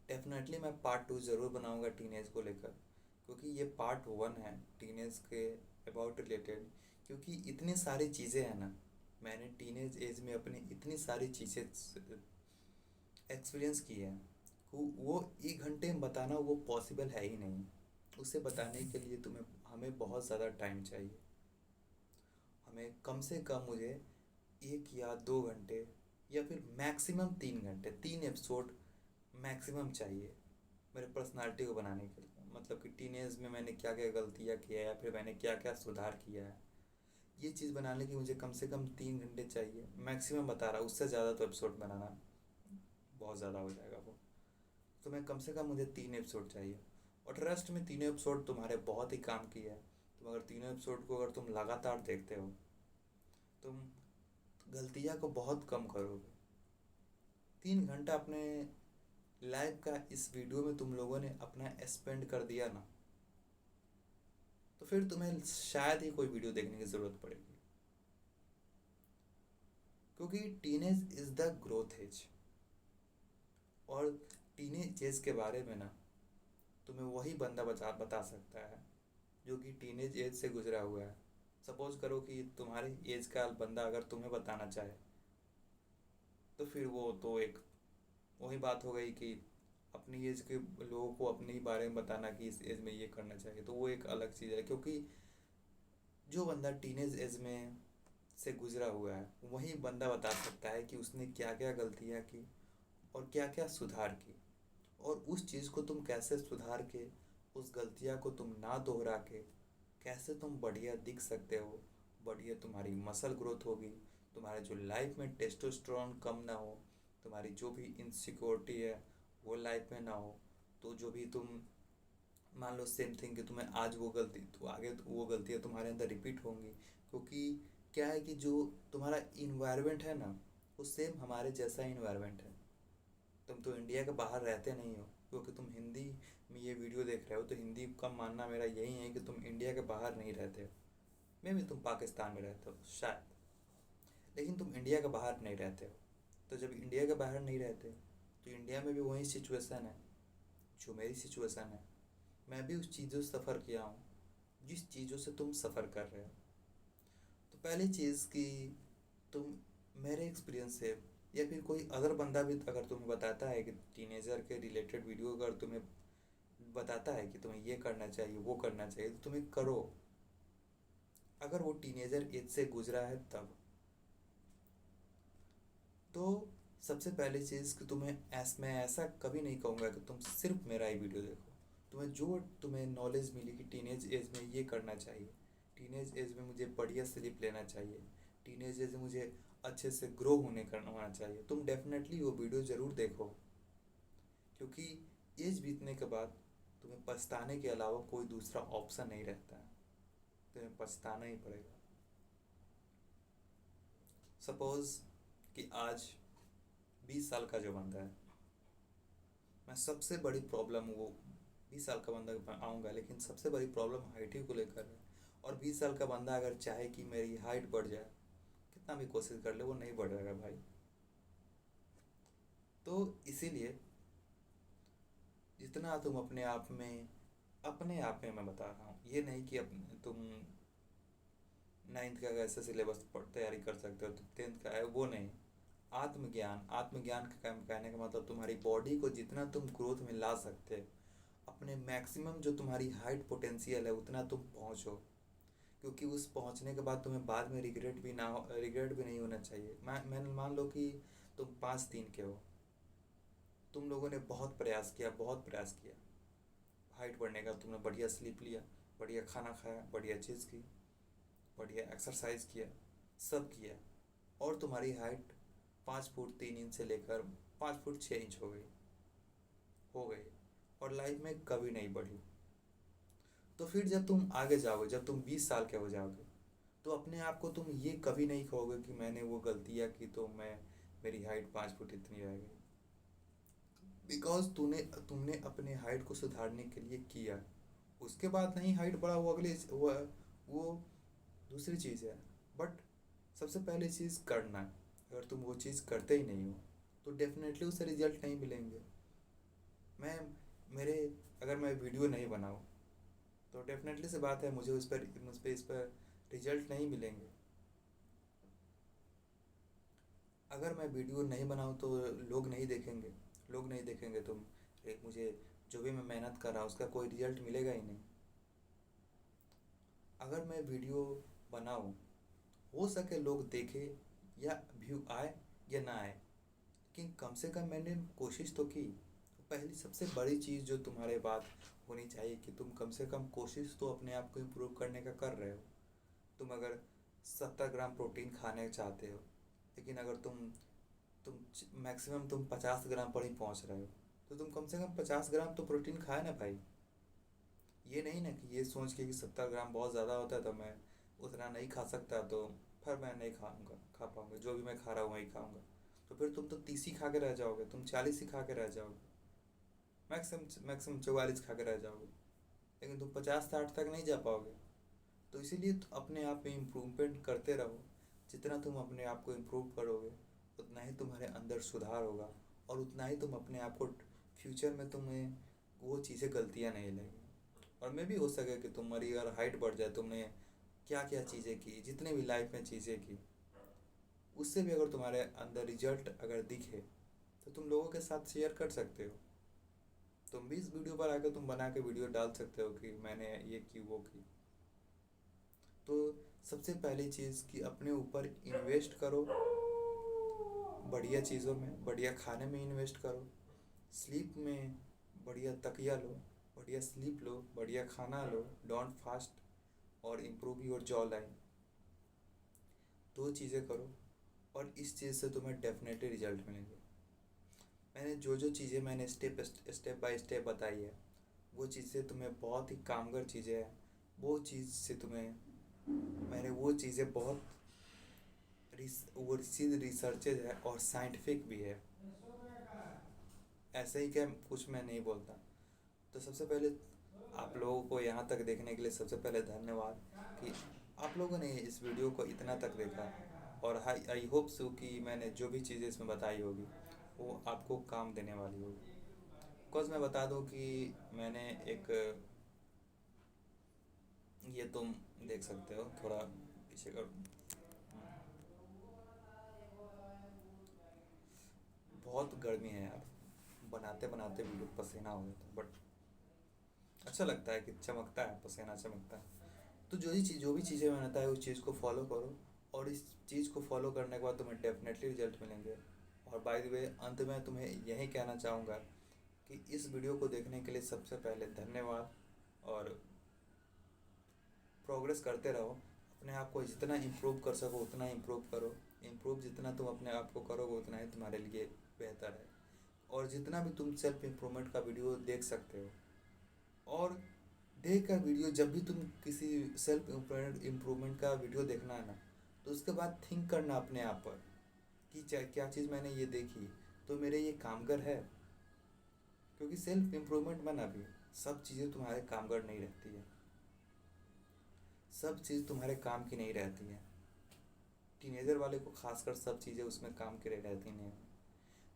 डेफिनेटली मैं पार्ट 2 ज़रूर बनाऊंगा टीनेज को लेकर, क्योंकि ये पार्ट 1 है टीनेज के अबाउट रिलेटेड। क्योंकि इतनी सारी चीज़ें हैं ना, मैंने टीनेज एज में अपनी इतनी सारी चीज़ें एक्सपीरियंस की है, वो 1 घंटे में बताना वो पॉसिबल है ही नहीं। उसे बताने के लिए हमें बहुत ज़्यादा टाइम चाहिए। हमें कम से कम मुझे 1 या 2 घंटे या फिर मैक्सिमम 3 घंटे, 3 एपिसोड मैक्सिमम चाहिए मेरे पर्सनालिटी को बनाने के लिए। मतलब कि टीनेज में मैंने क्या क्या गलतियाँ किया है या फिर मैंने क्या क्या सुधार किया है, ये चीज़ बनाने की मुझे कम से कम 3 घंटे चाहिए मैक्सिमम बता रहा हूँ। उससे ज़्यादा तो एपिसोड बनाना बहुत ज़्यादा हो जाएगा वो। तो मैं कम से कम मुझे 3 एपिसोड चाहिए, और ट्रस्ट में तीनों एपिसोड तुम्हारे बहुत ही काम की है। तुम अगर तीनों एपिसोड को अगर तुम लगातार देखते हो तुम गलतियाँ को बहुत कम करोगे। 3 घंटा अपने लाइफ का इस वीडियो में तुम लोगों ने अपना स्पेंड कर दिया ना, तो फिर तुम्हें शायद ही कोई वीडियो देखने की ज़रूरत पड़ेगी। क्योंकि teenage is the growth age, और टीनेज एज के बारे में ना तुम्हें वही बंदा बता सकता है जो कि टीनेज एज से गुजरा हुआ है। सपोज करो कि तुम्हारे एज का बंदा अगर तुम्हें बताना चाहे तो फिर वो तो एक वही बात हो गई कि अपनी एज के लोगों को अपने बारे में बताना कि इस एज में ये करना चाहिए, तो वो एक अलग चीज़ है। क्योंकि जो बंदा टीनेज एज में से गुजरा हुआ है वही बंदा बता सकता है कि उसने क्या क्या गलतियाँ की और क्या क्या सुधार की, और उस चीज़ को तुम कैसे सुधार के, उस गलतियाँ को तुम ना दोहरा के कैसे तुम बढ़िया दिख सकते हो, बढ़िया तुम्हारी मसल ग्रोथ होगी, तुम्हारे जो लाइफ में टेस्टोस्टेरोन कम ना हो, तुम्हारी जो भी इनसिक्योरिटी है वो लाइफ में ना हो। तो जो भी तुम मान लो सेम थिंग कि तुम्हें आज वो गलती तो आगे तो वो गलतियाँ तुम्हारे अंदर रिपीट होंगी। क्योंकि क्या है कि जो तुम्हारा इन्वायरमेंट है ना वो सेम हमारे जैसा इन्वायरमेंट है। तुम तो इंडिया के बाहर रहते नहीं हो, क्योंकि तुम हिंदी में ये वीडियो देख रहे हो, तो हिंदी का मानना मेरा यही है कि तुम इंडिया के बाहर नहीं रहते हो। मे भी तुम पाकिस्तान में रहते हो शायद, लेकिन तुम इंडिया के बाहर नहीं रहते हो। तो जब इंडिया के बाहर नहीं रहते तो इंडिया में भी वही सिचुएशन है जो मेरी सिचुएशन है। मैं भी उस चीज़ों से सफ़र किया हूँ जिस चीज़ों से तुम सफ़र कर रहे हो। तो पहली चीज़ कि तुम मेरे एक्सपीरियंस से या फिर कोई अदर बंदा भी अगर तुम्हें बताता है कि टीनेजर के रिलेटेड वीडियो अगर तुम्हें बताता है कि तुम्हें ये करना चाहिए वो करना चाहिए तो तुम्हें करो, अगर वो टीनेजर एज से गुजरा है तब। तो सबसे पहली चीज़ कि मैं ऐसा कभी नहीं कहूँगा कि तुम सिर्फ मेरा ही वीडियो देखो। तुम्हें नॉलेज मिली कि टीनेज एज में ये करना चाहिए, टीनेज एज में मुझे बढ़िया स्लीप लेना चाहिए, टीनेज एज में मुझे अच्छे से ग्रो होना चाहिए, तुम डेफिनेटली वो वीडियो ज़रूर देखो। क्योंकि एज बीतने के बाद तुम्हें पछताने के अलावा कोई दूसरा ऑप्शन नहीं रहता है, तुम्हें पछताना ही पड़ेगा। सपोज़ कि आज 20 साल का जो बंदा है, मैं सबसे बड़ी प्रॉब्लम वो 20 साल का बंदा आऊँगा, लेकिन सबसे बड़ी प्रॉब्लम हाइट ही को लेकर है। और 20 साल का बंदा अगर चाहे कि मेरी हाइट बढ़ जाए, कितना भी कोशिश कर ले वो नहीं बढ़ेगा भाई। तो इसीलिए जितना तुम अपने आप में मैं बता रहा हूँ, ये नहीं कि तुम 9th का कैसे सिलेबस तैयारी कर सकते हो, तुम 10th का है वो नहीं। आत्मज्ञान का कहने का मतलब तुम्हारी बॉडी को जितना तुम ग्रोथ में ला सकते हो, अपने मैक्सिमम जो तुम्हारी हाइट पोटेंशियल है उतना तुम पहुँचो। क्योंकि उस पहुँचने के बाद तुम्हें बाद में रिग्रेट भी नहीं होना चाहिए। मैं मान लो कि तुम 5'3" के हो, तुम लोगों ने बहुत प्रयास किया हाइट बढ़ने का, तुमने बढ़िया स्लीप लिया, बढ़िया खाना खाया, बढ़िया चीज़ की, बढ़िया एक्सरसाइज किया, सब किया, और तुम्हारी हाइट 5 फुट 3 इंच से लेकर 5 फुट 6 इंच हो गई, और लाइफ में कभी नहीं बढ़ी। तो फिर जब तुम आगे जाओगे, जब तुम 20 साल के हो जाओगे, तो अपने आप को तुम ये कभी नहीं कहोगे कि मैंने वो गलतियाँ की तो मेरी हाइट 5 फुट इतनी रह गई। बिकॉज तुमने अपने हाइट को सुधारने के लिए किया। उसके बाद नहीं हाइट बढ़ा, वो दूसरी चीज़ है। बट सबसे पहले चीज़ करना है। अगर तुम वो चीज़ करते ही नहीं हो तो डेफिनेटली उससे रिजल्ट नहीं मिलेंगे। मैं मेरे अगर मैं वीडियो नहीं बनाऊँ तो डेफिनेटली से बात है, मुझ पे इस पर रिजल्ट नहीं मिलेंगे। अगर मैं वीडियो नहीं बनाऊँ तो लोग नहीं देखेंगे मुझे जो भी मैं मेहनत कर रहा हूँ उसका कोई रिजल्ट मिलेगा ही नहीं। अगर मैं वीडियो बनाऊँ, हो सके लोग देखें या व्यू आए या ना आए, लेकिन कम से कम मैंने कोशिश तो की। पहली सबसे बड़ी चीज़ जो तुम्हारे बात होनी चाहिए कि तुम कम से कम कोशिश तो अपने आप को इम्प्रूव करने का कर रहे हो। तुम अगर 70 ग्राम प्रोटीन खाने चाहते हो, लेकिन अगर तुम मैक्सिमम तुम 50 ग्राम पर ही पहुंच रहे हो, तो तुम कम से कम 50 ग्राम तो प्रोटीन खाए ना भाई। ये नहीं ना कि ये सोच के कि 70 ग्राम बहुत ज़्यादा होता है तो मैं उतना नहीं खा सकता, तो फिर मैं नहीं खा पाऊँगा, जो भी मैं खा रहा हूँ वही खाऊँगा। तो फिर तुम तो 30 ही खा के रह जाओगे, तुम 40 ही खा के रह जाओगे, मैक्सिमम मैक्सिमम 44 खा के रह जाओगे, लेकिन तुम 50 60 तक नहीं जा पाओगे। तो इसीलिए अपने आप में इम्प्रूवमेंट करते रहो। जितना तुम अपने आप को इम्प्रूव करोगे उतना ही तुम्हारे अंदर सुधार होगा, और उतना ही तुम अपने आप को फ्यूचर में तुम्हें वो चीज़ें गलतियाँ नहीं लगेंगी। और मे भी हो सके कि तुम्हारी अगर हाइट बढ़ जाए, तुमने क्या क्या चीज़ें की, जितने भी लाइफ में चीज़ें की, उससे भी अगर तुम्हारे अंदर रिजल्ट अगर दिखे तो तुम लोगों के साथ शेयर कर सकते हो। तुम भी इस वीडियो पर आकर तुम बना के वीडियो डाल सकते हो कि मैंने ये की वो की। तो सबसे पहली चीज़ कि अपने ऊपर इन्वेस्ट करो, बढ़िया चीज़ों में, बढ़िया खाने में इन्वेस्ट करो, स्लीप में बढ़िया तकिया लो, बढ़िया स्लीप लो, बढ़िया खाना लो, डोंट फास्ट, और इम्प्रूव योर जॉ लाइन। दो चीज़ें करो और इस चीज़ से तुम्हें डेफिनेटली रिजल्ट मिलेंगे। मैंने जो जो चीज़ें मैंने स्टेप बाय स्टेप बताई है, वो चीज़ें तुम्हें बहुत ही कामगर चीज़ें हैं। वो चीज़ से तुम्हें मैंने वो चीज़ें बहुत वो चीज़ रिसर्चेज है और साइंटिफिक भी है, ऐसे ही क्या कुछ मैं नहीं बोलता। तो सबसे पहले आप लोगों को यहाँ तक देखने के लिए सबसे पहले धन्यवाद कि आप लोगों ने इस वीडियो को इतना तक देखा। और आई होप सो कि मैंने जो भी चीज़ें इसमें बताई होगी वो आपको काम देने वाली होगी। बिकॉज मैं बता दूं कि मैंने एक ये तुम देख सकते हो, थोड़ा पीछे कर। बहुत गर्मी है यार, बनाते बनाते वीडियो पसीना हो जाता है, बट अच्छा लगता है कि चमकता है, पसीना चमकता है। तो जो भी चीज़ें मैंने बताया उस चीज़ को फॉलो करो, और इस चीज़ को फॉलो करने के बाद तुम्हें डेफिनेटली रिजल्ट मिलेंगे। और बाय द वे अंत में तुम्हें यही कहना चाहूँगा कि इस वीडियो को देखने के लिए सबसे पहले धन्यवाद, और प्रोग्रेस करते रहो। अपने आप को जितना इम्प्रूव कर सको उतना इम्प्रूव करो। इम्प्रूव जितना तुम अपने आप को करोगे उतना ही तुम्हारे लिए बेहतर है। और जितना भी तुम सेल्फ इम्प्रूवमेंट का वीडियो देख सकते हो, और देख कर वीडियो जब भी तुम किसी सेल्फ इम्प्रूवमेंट का वीडियो देखना है ना, तो उसके बाद थिंक करना अपने आप पर कि क्या चीज़ मैंने ये देखी तो मेरे ये कामगर है। क्योंकि सेल्फ इम्प्रूवमेंट में ना भी सब चीज़ें तुम्हारे कामगार नहीं रहती है, सब चीज़ तुम्हारे काम की नहीं रहती है। टीनेजर वाले को खासकर सब चीज़ें उसमें काम की रहती नहीं है।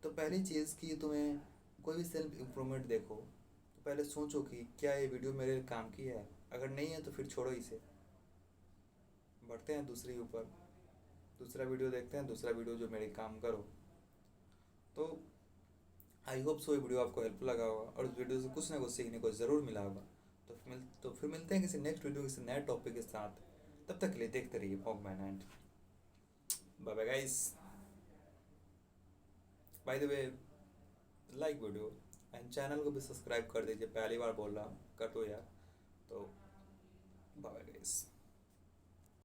तो पहली चीज़ कि तुम्हें कोई भी सेल्फ इम्प्रूवमेंट देखो तो पहले सोचो कि क्या ये वीडियो मेरे काम की है। अगर नहीं है तो फिर छोड़ो इसे, बढ़ते हैं दूसरी ऊपर, दूसरा वीडियो देखते हैं, दूसरा वीडियो जो मेरे काम करो। तो आई होप सो ये वीडियो आपको हेल्पफुल लगा होगा और इस वीडियो से कुछ ना कुछ सीखने को ज़रूर मिला होगा। तो फिर मिलते हैं किसी नेक्स्ट वीडियो किसी नए टॉपिक के साथ। तब तक के लिए देखते रहिए Fogman and bye bye guys. By the way, like video and channel को भी सब्सक्राइब कर दीजिए, पहली बार बोल रहा हूँ, कर दो यार। तो बाय बाय गाइस।